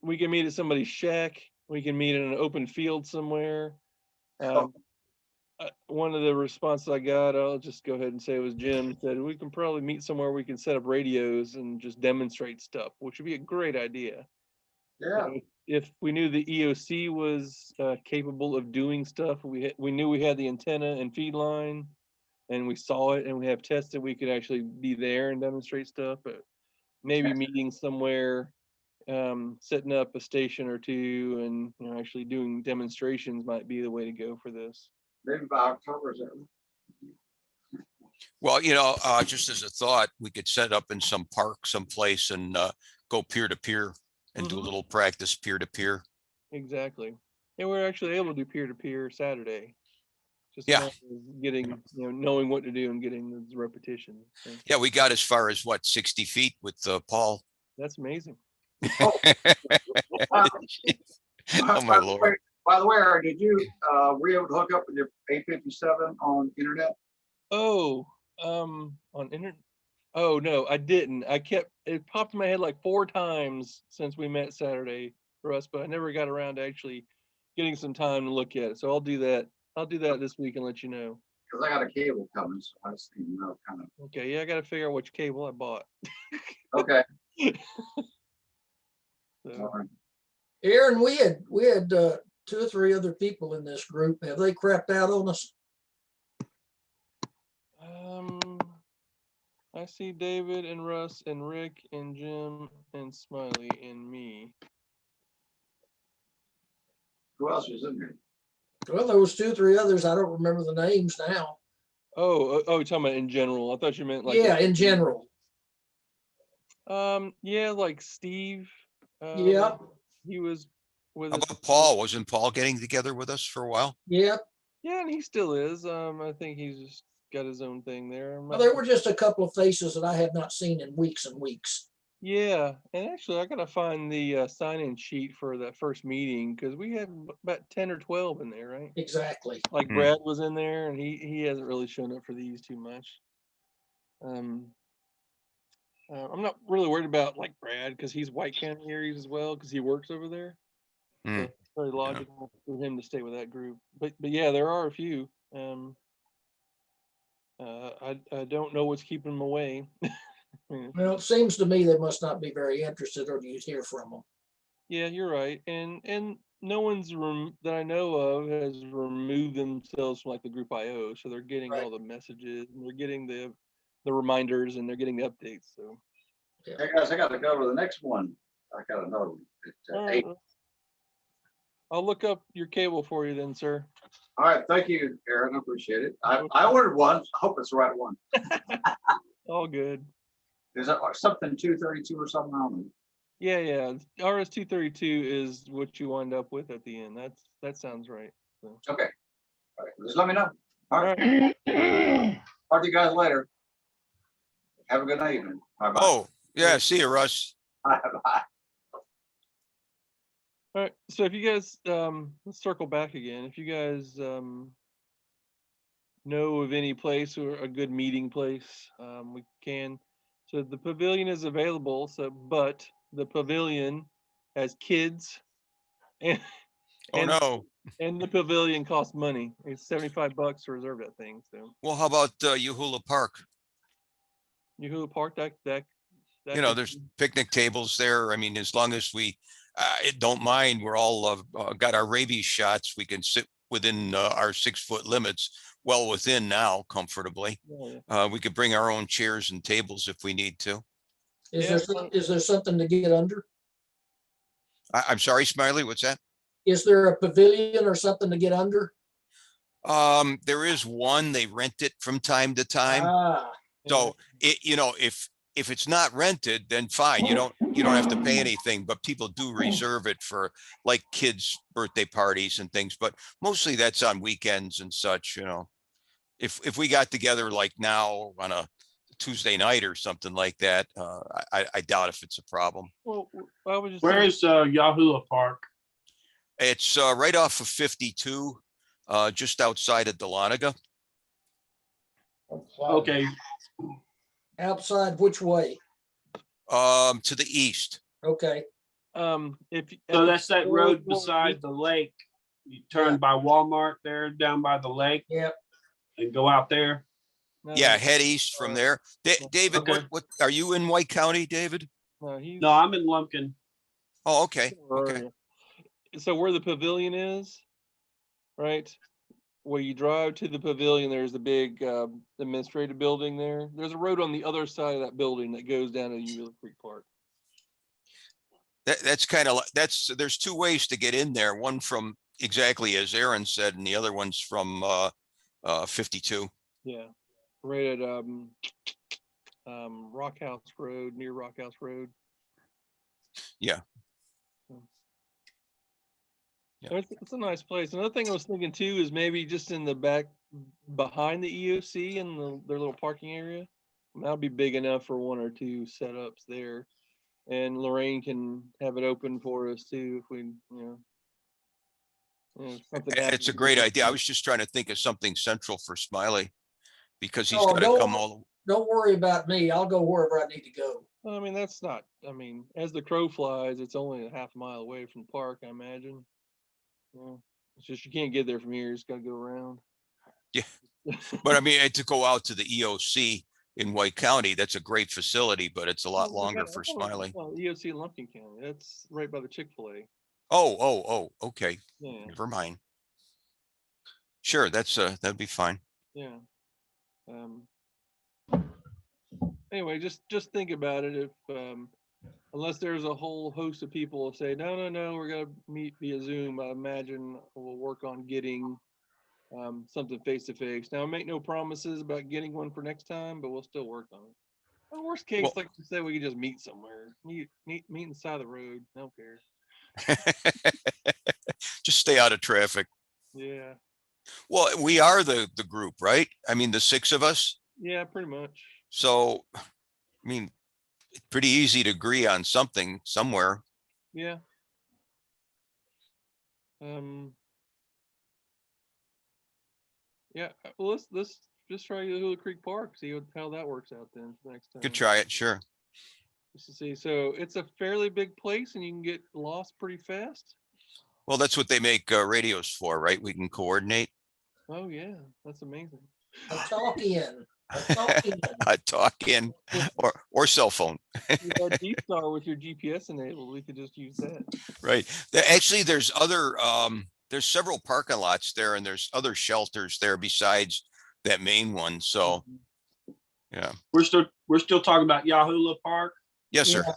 We can meet at somebody's shack. We can meet in an open field somewhere. One of the responses I got, I'll just go ahead and say it was Jim, said we can probably meet somewhere we can set up radios and just demonstrate stuff, which would be a great idea. Yeah. If we knew the EOC was capable of doing stuff, we knew we had the antenna and feed line, and we saw it and we have tested, we could actually be there and demonstrate stuff. But maybe meeting somewhere, setting up a station or two, and actually doing demonstrations might be the way to go for this. Maybe by October, is that? Well, just as a thought, we could set up in some park someplace and go peer to peer and do a little practice peer to peer. Exactly. And we're actually able to do peer to peer Saturday. Just getting, knowing what to do and getting the repetition. So. Yeah, we got as far as 60 feet with Paul. That's amazing. Oh my Lord. By the way, did you were you able to hook up with your 857 on internet? Oh, on internet. Oh no, I didn't. It popped in my head like 4 times since we met Saturday for us, but I never got around to actually getting some time to look at it. So I'll do that. I'll do that this week and let you know. Because I got a cable coming, so I just need to know kind of. Okay, yeah, I got to figure out which cable I bought. Okay. So. All right. Aaron, we had 2 or 3 other people in this group. Have they crapped out on us? I see David and Russ and Rick and Jim and Smiley and me. Who else is in here? Well, there was 2 or 3 others. I don't remember the names now. Oh, you're talking about in general. I thought you meant like. Yeah, in general. Yeah, like Steve. Yep, He was with How us. about Paul? Wasn't Paul getting together with us for a while? yep. Yeah, and he still is. I think he's just got his own thing there. Well, there were just a couple of faces that I had not seen in weeks and weeks. Yeah, and actually, I gotta find the sign-in sheet for that first meeting because we had about 10 or 12 in there, right? Exactly. Like Hmm. Brad was in there, and he hasn't really shown up for these too much. I'm not really worried about like Brad because he's White County areas as well because he works over there. Hmm. So it's very logical for him to stay with that group. But yeah, there are a few. I don't know what's keeping them away. I mean, Well, it seems to me they must not be very interested, or you'd hear from them. yeah, you're right. And no one's that I know of has removed themselves from like the group IO. So they're getting Right. all the messages and they're getting the reminders and they're getting the updates. So Hey guys, I gotta go to the next one. I gotta know. It's all 8. right, I'll look up your cable for you then, sir. All right, thank you, Aaron. I appreciate it. I ordered one. I hope it's the right one. All good. Is it something 232 or something? I don't know. Yeah. RS 232 is what you wind up with at the end. That sounds right. So. Okay. All right, just let me know. All All right. right. Talk to you guys later. Have a good night, evening. Bye-bye. Oh, yeah. See you, Russ. Bye-bye. All right. So if you guys let's circle back again. If you guys know of any place or a good meeting place, we can. So the pavilion is available. So but the pavilion has kids and Oh, and no. and the pavilion costs money. It's $75 to reserve that thing. So Well, how about Uhula Park? Yoo-hoo Park, that You know, could there's be- picnic tables there. I mean, as long as we don't mind, we're all got our rabies shots. We can sit within our 6-foot limits, well within now comfortably. yeah. We could bring our own chairs and tables if we need to. Yeah, Is there something to get under? I'm sorry, Smiley, what's that? Is there a pavilion or something to get under? There is one, they rent it from time to time. Ah, So if it's not rented, then fine. You don't have to pay anything, but people do reserve it for like kids' birthday parties and things. But mostly that's on weekends and such, you know. If we got together like now on a Tuesday night or something like that, I doubt if it's a problem. well, I was just Where thinking- is Yahoo Park? It's right off of 52, just outside of Dahlonega. Okay, outside which way? To the east. Okay, if so that's that road beside the lake. You turn by Walmart there, down by the lake, yep. and go out there. Yeah, head east from there. David, Okay. what are you in White County, David? No, I'm in Lumpkin. Oh, okay. Okay. So where the pavilion is, right? Where you drive to the pavilion, there's a big administrative building there. There's a road on the other side of that building that goes down to Eula Creek Park. That's kind of there's 2 ways to get in there. One from exactly as Aaron said, and the other one's from 52. Yeah, right at Rock House Road, near Rock House Road. Yeah. So, Yeah. It's a nice place. Another thing I was thinking too is maybe just in the back behind the EOC and their little parking area. That'll be big enough for 1 or 2 setups there. And Lorraine can have it open for us too if we, something It's a happens. great idea. I was just trying to think of something central for Smiley because he's Oh, got to don't- come all. Don't worry about me. I'll go wherever I need to go. I mean, that's not, I mean, as the crow flies, it's only a half mile away from the park, I imagine. It's just, you can't get there from here. You just gotta go around. Yeah. But I mean, to go out to the EOC in White County, that's a great facility, but it's a lot longer for Smiley. Well, EOC in Lumpkin County, that's right by the Chick-fil-A. Oh, okay. Yeah, Never mind. Sure, that'd be fine. yeah. Anyway, just think about it. If unless there's a whole host of people who say, no, we're gonna meet via Zoom, I imagine we'll work on getting something face to face. Now, make no promises about getting one for next time, but we'll still work on it. The worst case, Well- like you said, we can just meet somewhere. Meet on the side of the road. I don't care. Just stay out of traffic. Yeah. Well, we are the group, right? I mean, the 6 of us. Yeah, pretty much. So, I mean, pretty easy to agree on something somewhere. Yeah. Yeah. Well, let's just try the Hula Creek Park. See how that works out then for next time. Could try it, sure. Just to see. So it's a fairly big place, and you can get lost pretty fast. Well, that's what they make radios for, right? We can coordinate. Oh yeah, that's amazing. A talk-in. A talk-in. Talk in or cell phone, With our D-Star with your GPS enabled, we could just use that. right? Actually, there's there's several parking lots there, and there's other shelters there besides that main one. So, yeah. We're still talking about Yahoo Park. Yes, sir. Yeah.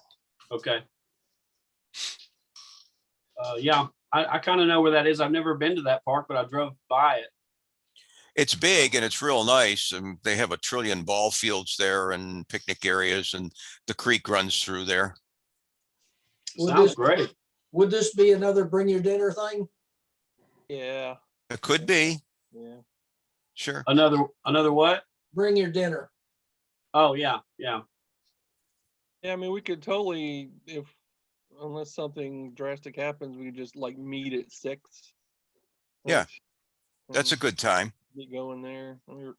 Okay. Yeah, I kind of know where that is. I've never been to that park, but I drove by it. It's big and it's real nice. And they have 1 trillion ball fields there and picnic areas, and the creek runs through there. Would Sounds this- great. Would this be another bring your dinner thing? Yeah. It could be, Yeah. sure. Another what? Bring your dinner. Oh, yeah, yeah. Yeah, I mean, we could totally, unless something drastic happens, we could just like meet at 6. Yeah, Like, That's a good time. get going there. Let me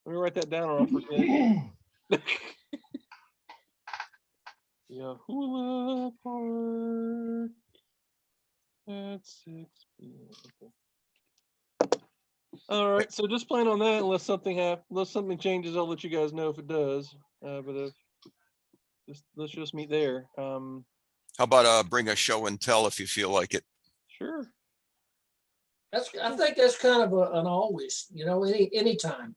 write that down or I'll forget. Yeah, Hula Park at 6 p.m. Okay. All right, so just plan on that unless something changes, I'll let you guys know if it does. But if let's just meet there. How about bring a show and tell if you feel like it? Sure. I think that's kind of an always, anytime.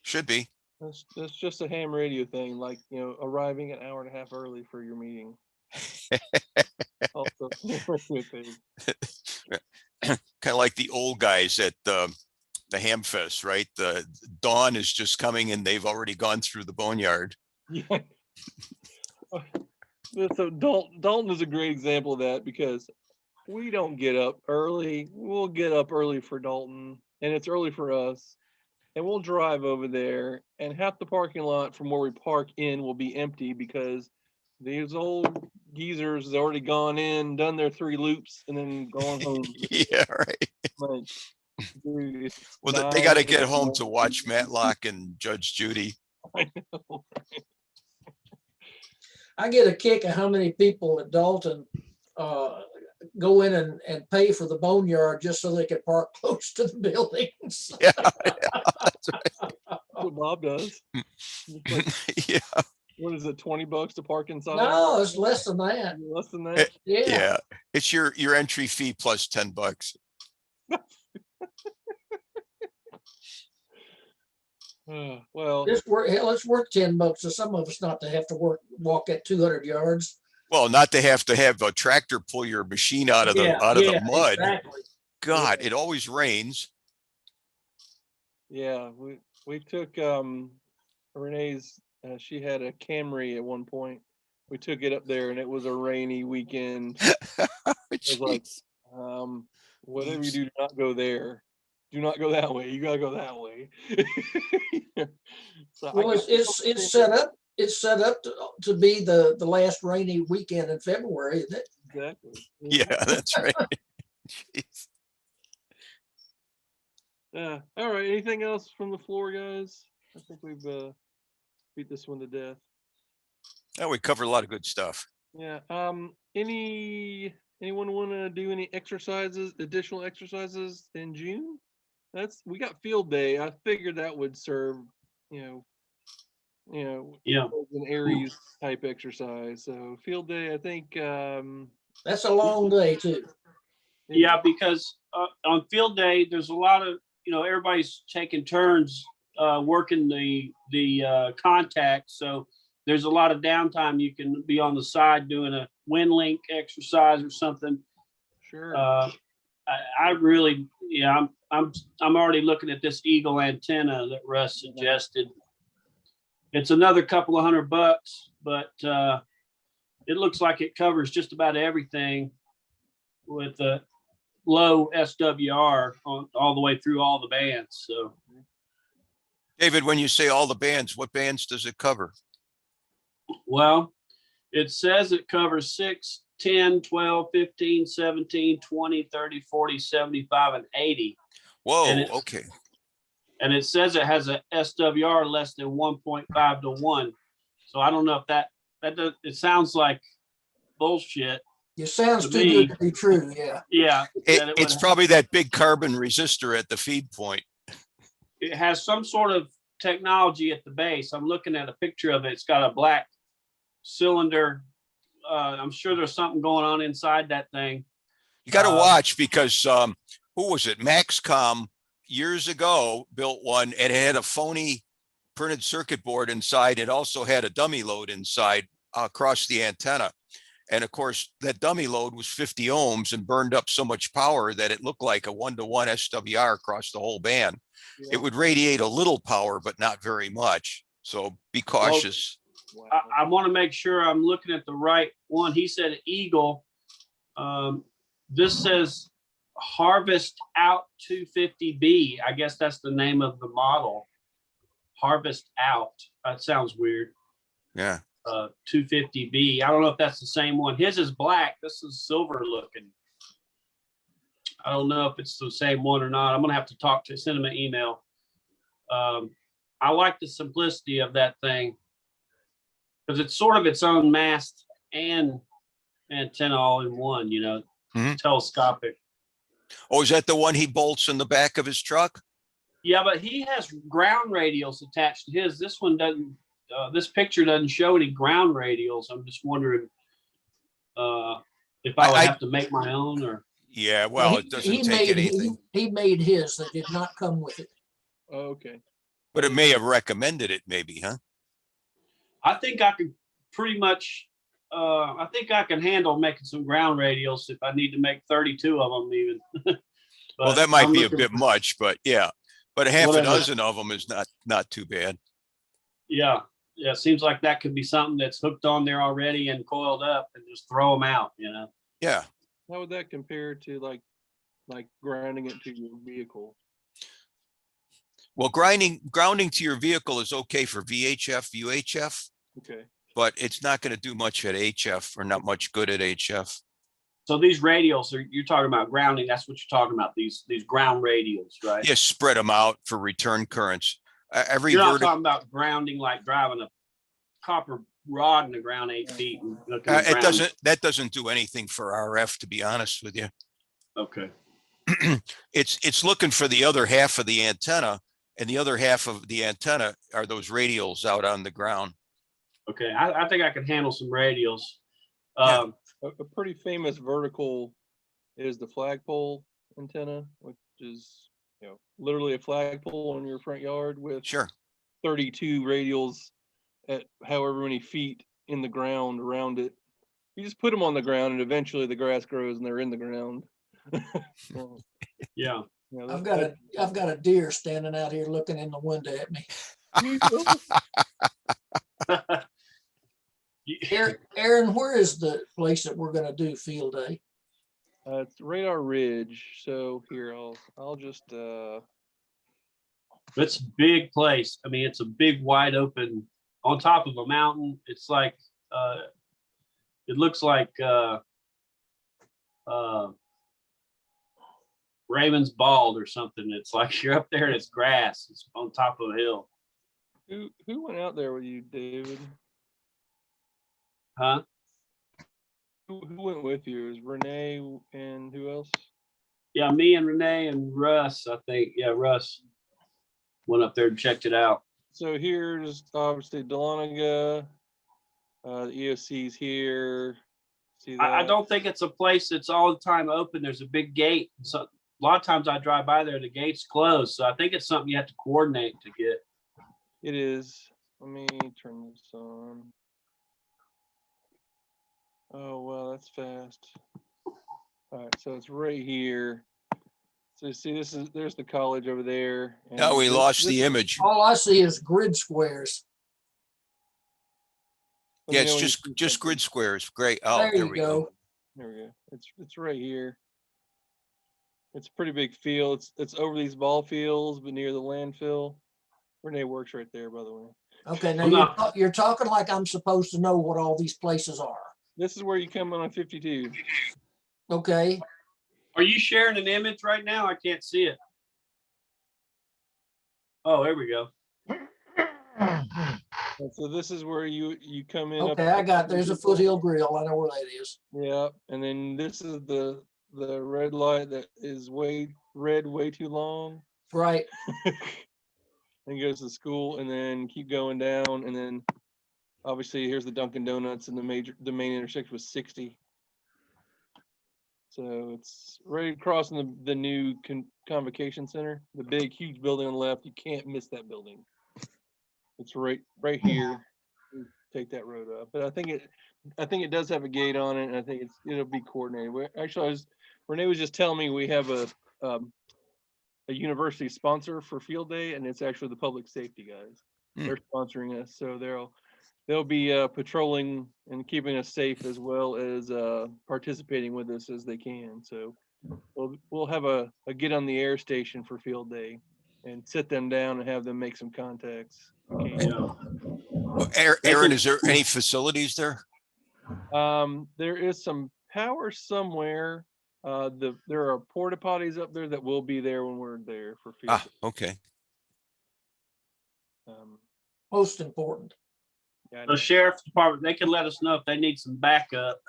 Should be. That's just a ham radio thing, like, arriving an hour and a half early for your meeting. Also, ham radio thing. Kind of like the old guys at the Ham Fest, right? The dawn is just coming and they've already gone through the boneyard. Yeah. So Dalton is a great example of that because we don't get up early. We'll get up early for Dalton, and it's early for us. And we'll drive over there, and half the parking lot from where we park in will be empty because these old geezers has already gone in, done their 3 loops, and then gone home. Yeah, right. Like, dude, it's Well, they got to 9 get home a.m. to watch Matlock and Judge Judy. I know. I get a kick of how many people at Dalton go in and pay for the boneyard just so they can park close to the buildings. Yeah, That's what Bob does. It's like, yeah, what is it, $20 to park inside? No, it's less than that. Less than that? Yeah. yeah. It's your entry fee plus $10. Well, It's worth $10 to some of us not to have to walk at 200 yards. Well, not to have a tractor pull your machine out of the mud. Exactly. God, it always rains. yeah, we took Renee's. She had a Camry at one point. We took it up there, and it was a rainy weekend. It was like, Jeez. whatever you do not go there. Do not go that way. You gotta go that way. So Well, it's set up. It's set up to be the last rainy weekend in February, isn't it? Exactly. Yeah, that's right. Jeez. Yeah. All right. Anything else from the floor, guys? I think we've beat this one to death. Yeah, we covered a lot of good stuff. Yeah. Anyone want to do any additional exercises in June? We got field day. I figured that would serve, Yeah. as an ARES type exercise. So field day, I think. That's a long day too. Yeah, because on field day, there's a lot of, everybody's taking turns working the contact. So there's a lot of downtime. You can be on the side doing a wind link exercise or something. Sure. I really, yeah, I'm already looking at this Eagle antenna that Russ suggested. It's another couple of $100, but it looks like it covers just about everything with a low SWR on all the way through all the bands. So, David, when you say all the bands, what bands does it cover? well, it says it covers 6, 10, 12, 15, 17, 20, 30, 40, 75, and 80. Whoa, And okay. And it says it has a SWR less than 1.5 to 1. So I don't know if that does, it sounds like bullshit. It sounds To too me. good to be true, yeah. Yeah. that It's probably that big carbon resistor at the feed point. it has some sort of technology at the base. I'm looking at a picture of it. It's got a black cylinder. I'm sure there's something going on inside that thing. You got to watch because who was it? Maxcom years ago built one and it had a phony printed circuit board inside. It also had a dummy load inside across the antenna. And of course, that dummy load was 50 ohms and burned up so much power that it looked like a 1-to-1 SWR across the whole band. Yeah. It would radiate a little power, but not very much. So be cautious. Wow. I want to make sure I'm looking at the right one. He said Eagle. This says Harvest Out 250B. I guess that's the name of the model. Harvest Out. That sounds weird. Yeah. 250B. I don't know if that's the same one. His is black. This is silver looking. I don't know if it's the same one or not. I'm gonna have to send him an email. I like the simplicity of that thing because it's sort of its own mast and antenna all in one, you know, telescopic. Oh, is that the one he bolts in the back of his truck? Yeah, but he has ground radials attached to his. This one doesn't. This picture doesn't show any ground radials. I'm just wondering if I would have to make my own or. Yeah, well, it doesn't take anything. He made his that did not come with it. Oh, okay. But it may have recommended it, maybe, huh? I think I could pretty much. I think I can handle making some ground radials if I need to make 32 of them even. Well, that might be a bit much, but yeah. But half Whatever. a dozen of them is not too bad. Yeah. Yeah. It seems like that could be something that's hooked on there already and coiled up and just throw them out, you know? Yeah. How would that compare to like grounding it to your vehicle? Well, grounding to your vehicle is okay for VHF, UHF, Okay. but it's not going to do much at HF or not much good at HF. So these radials, you're talking about grounding. That's what you're talking about. These ground radials, right? You spread them out for return currents. You're not talking about grounding like driving a copper rod in the ground 8 feet. And looking at ground. That doesn't do anything for RF, to be honest with you. Okay. It's looking for the other half of the antenna, and the other half of the antenna are those radials out on the ground. Okay. I think I can handle some radials. Yeah. A pretty famous vertical is the flagpole antenna, which is, you know, literally a flagpole in your front yard with Sure. 32 radials at however many feet in the ground around it. You just put them on the ground and eventually the grass grows and they're in the ground. So, Yeah. you know, I've got a deer standing out here looking in the window at me. Aaron, where is the place that we're gonna do field day? it's Radar Ridge. So here, I'll just It's a big place. I mean, it's a big, wide open on top of a mountain. It's like, it looks like Raven's Bald or something. It's like you're up there and it's grass. It's on top of a hill. who went out there with you, David? Huh? Who went with you? Is Renee and who else? Yeah, me and Renee and Russ, I think. Yeah, Russ went up there and checked it out. So here's obviously Dahlonega. The EOC's here. See that? I don't think it's a place that's all the time open. There's a big gate. So a lot of times I drive by there, the gate's closed. So I think it's something you have to coordinate to get. It is. Let me turn this on. Oh, well, that's fast. All right, so it's right here. So you see, there's the college over there. Now and we this- lost this the is- image. All I see is grid squares. let me Yeah, know it's when you just see just something. grid squares. Great. Oh, There there you we go. go. There we go. It's right here. It's a pretty big field. It's over these ball fields, but near the landfill. Renee works right there, by the way. Okay, now Oh, no. you're talking like I'm supposed to know what all these places are. This is where you come in on 52. Okay, Are you sharing an image right now? I can't see it. Oh, there we go. And so this is where you come in. okay, I got, there's a Foothill Grill. I know where that is. Yeah, and then this is the red light that is way too long. Right, And goes to school, and then keep going down, and then obviously here's the Dunkin' Donuts, and the main intersection was 60. So it's right across from the new convocation center, the big huge building on the left. You can't miss that building. It's right here. You take that road up, but I think it does have a gate on it, and I think it'll be coordinated. Actually, Renee was just telling me we have a university sponsor for field day, and it's actually the public safety guys. They're sponsoring us, so they'll be patrolling and keeping us safe, as well as participating with us as they can. So we'll have a get on the air station for field day and sit them down and have them make some contacts. Okay. Well, Aaron, is there any facilities there? There is some power somewhere. There are porta potties up there that will be there when we're there for field. Ah, okay. most important. Yeah, I The know. sheriff's department, they can let us know if they need some backup.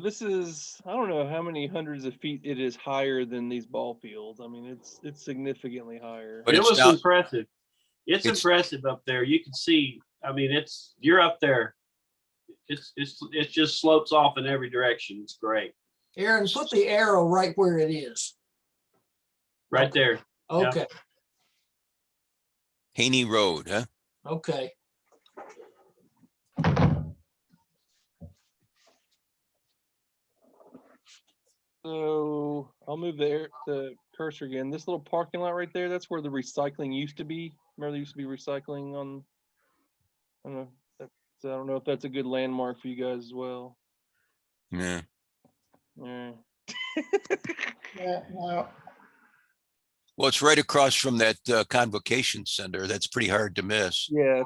This is, I don't know how many hundreds of feet it is higher than these ball fields. I mean, it's significantly higher. But It it's was down- impressive. It's it's- impressive up there. You can see, I mean, you're up there. It just slopes off in every direction. It's great. Aaron, put the arrow right where it is. Right there. Yeah. Okay, Haney Road, huh? okay. So I'll move the cursor again. This little parking lot right there, that's where the recycling used to be. Remember there used to be recycling on, I don't know, I don't know if that's a good landmark for you guys as well. Yeah. Yeah. Yeah, no, Well, it's right across from that convocation center. That's pretty hard to miss. Yeah,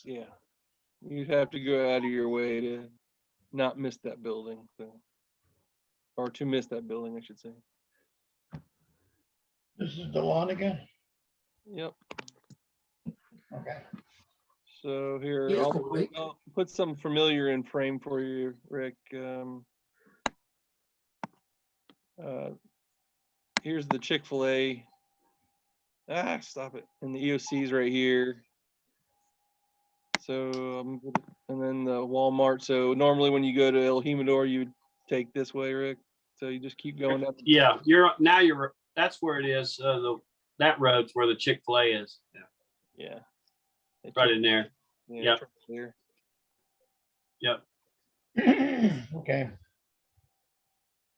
yeah. You'd have to go out of your way to not miss that building, so. Or to miss that building, I should say. this is the lawn again? Yep. Okay. So here, Yeah, I'll quick. put some familiar in frame for you, Rick. Here's the Chick-fil-A. Stop it. And the EOC's right here. So, and then the Walmart. So normally when you go to El Jimador, you would take this way, Rick. So you just keep going up. Yeah, that's where it is. That road's where the Chick-fil-A is. Yeah, Yeah. right in there. Yeah. Yep. it's right there. Yep. Okay.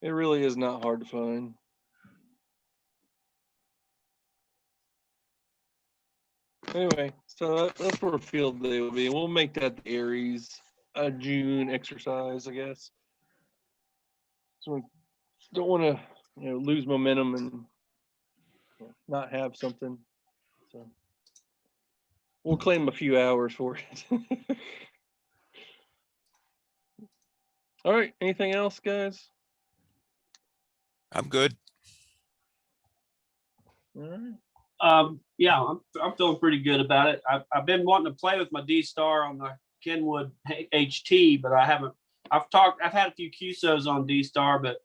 It really is not hard to find. Anyway, so that's where field day will be. We'll make that the ARES June exercise, I guess. So we don't want to, lose momentum and not have something. So we'll claim a few hours for it. All right. Anything else, guys? I'm good. All right. Yeah, I'm feeling pretty good about it. I've been wanting to play with my D-Star on the Kenwood HT, but I haven't. I've had a few QSOs on D-Star, but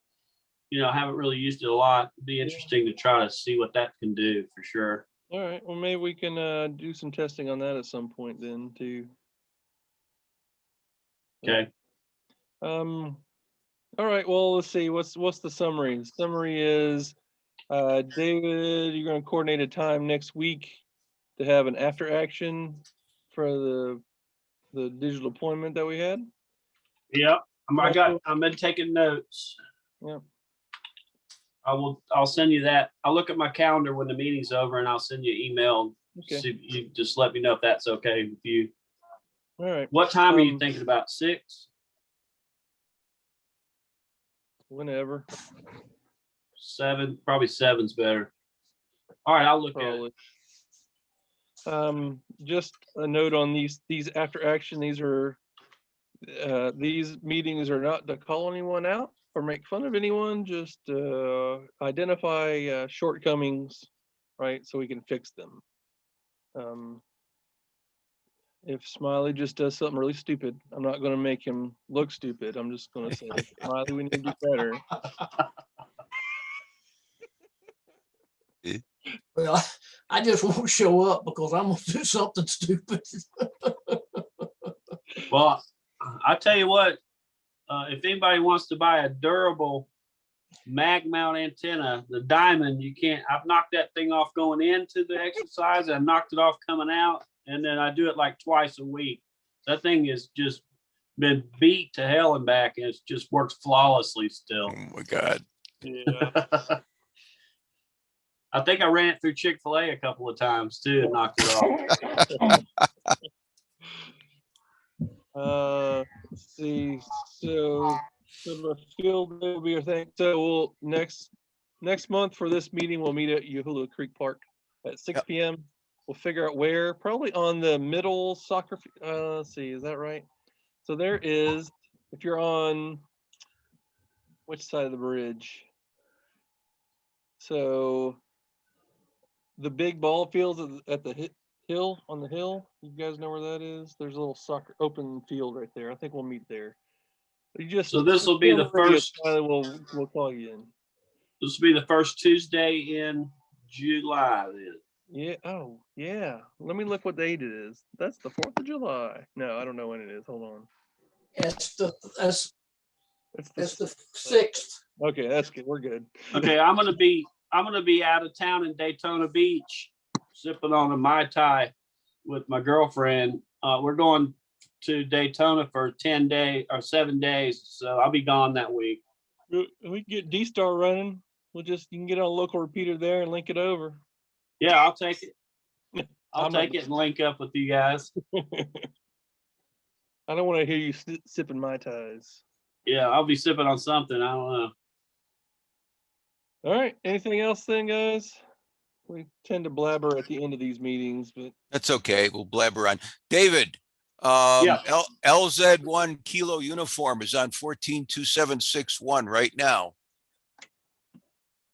I haven't really used it a lot. It'd be interesting to try to see what that can do for sure. All right. Well, maybe we can do some testing on that at some point then too. Okay. All right. Well, let's see. What's the summary? The summary is David, you're gonna coordinate a time next week to have an after action for the digital appointment that we had. Yep. I've been taking notes. Yep. I'll send you that. I'll look at my calendar when the meeting's over and I'll send you an email. Okay. See, you just let me know if that's okay with you. All right. What time are you thinking about? 6? Whenever. 7? Probably 7's better. All right, I'll look at it. Probably. Just a note on these after action, these meetings are not to call anyone out or make fun of anyone, just identify shortcomings, right? So we can fix them. If Smiley just does something really stupid, I'm not gonna make him look stupid. I'm just gonna say, Smiley, we need to do better. Well, I just won't show up because I'm gonna do something stupid. Well, I tell you what, if anybody wants to buy a durable mag mount antenna, the diamond, I've knocked that thing off going into the exercise. I knocked it off coming out, and then I do it like twice a week. That thing has just been beat to hell and back, and it just works flawlessly still. Oh my God. Yeah. I think I ran it through Chick-fil-A a couple of times too and knocked it off. Let's see. So the field will be your thing. So next month for this meeting, we'll meet at Yahoo Creek Park at 6 p.m. We'll figure out where, probably on the middle soccer. Let's see, is that right? So there is, if you're on which side of the bridge? So the big ball fields at the hill, on the hill. You guys know where that is? There's a little soccer open field right there. I think we'll meet there. So this will be the first. We'll call you in. This will be the first Tuesday in July then. Yeah. Oh, yeah. Let me look what date it is. That's the 4th of July. No, I don't know when it is. Hold on. It's the 6th. Okay, that's good. We're good. Okay, I'm gonna be out of town in Daytona Beach, sipping on a Mai Tai with my girlfriend. We're going to Daytona for 7 days, so I'll be gone that week. We can get D-Star running. You can get on a local repeater there and link it over. Yeah, I'll take it. I'll take it and link up with you guys. I don't want to hear you sipping Mai Tais. Yeah, I'll be sipping on something. I don't know. All right. Anything else then, guys? We tend to blabber at the end of these meetings, but That's okay. We'll blabber on. David, Yeah. LZ1 Kilo uniform is on 142761 right now.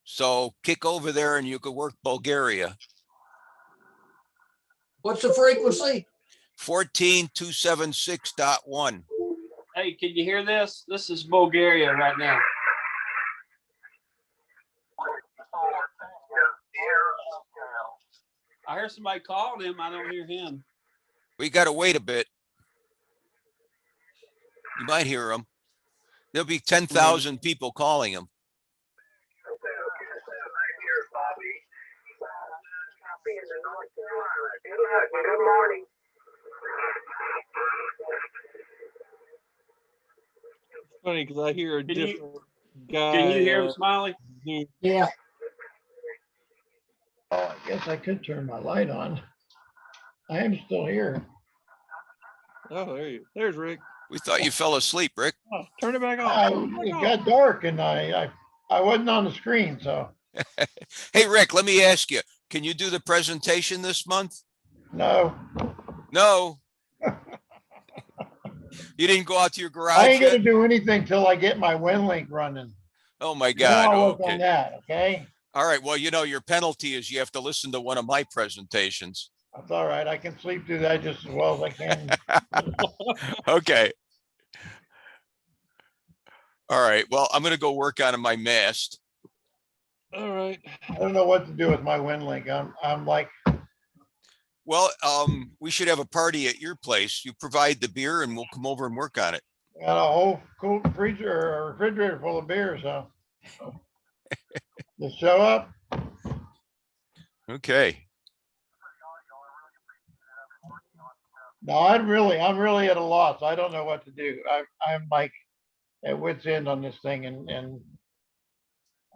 So kick over there and you could work Bulgaria. What's the frequency? 14276.1. Hey, can you hear this? This is Bulgaria right now. I hear somebody calling him. I don't hear him. We got to wait a bit. You might hear him. There'll be 10,000 people calling him. Good morning. it's funny because I hear a Can you- different guy. Can you hear him, Smiley? Yeah. I guess I could turn my light on. I am still here. Oh, there's Rick. We thought you fell asleep, Rick. Oh, turn it back on. It got dark and I wasn't on the screen, so Hey, Rick, let me ask you, can you do the presentation this month? no. No. You didn't go out to your garage I ain't gonna yet? do anything till I get my WinLink running. Oh my Then I'll God. work on Okay. that, okay? All right. Well, your penalty is you have to listen to one of my presentations. That's all right. I can sleep through that just as well as I can. Okay. All right. Well, I'm going to go work on my mast. All right. I don't know what to do with my WinLink. I'm like, Well, we should have a party at your place. You provide the beer and we'll come over and work on it. got a whole cool freezer or refrigerator full of beer, so. Just show up. Okay. No, I'm really at a loss. I don't know what to do. I'm like at wit's end on this thing and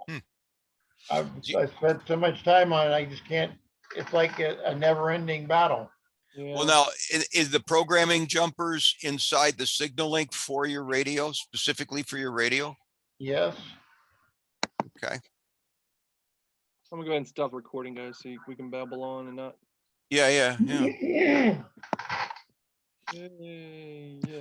Hmm. I spent so much time on it. I just can't, it's like a never ending battle. Well, Yeah. now, is the programming jumpers inside the signal link for your radio, specifically for your radio? Yes. Okay. I'm gonna go ahead and stop recording, guys, so we can babble on and not. Yeah. Yay, yeah.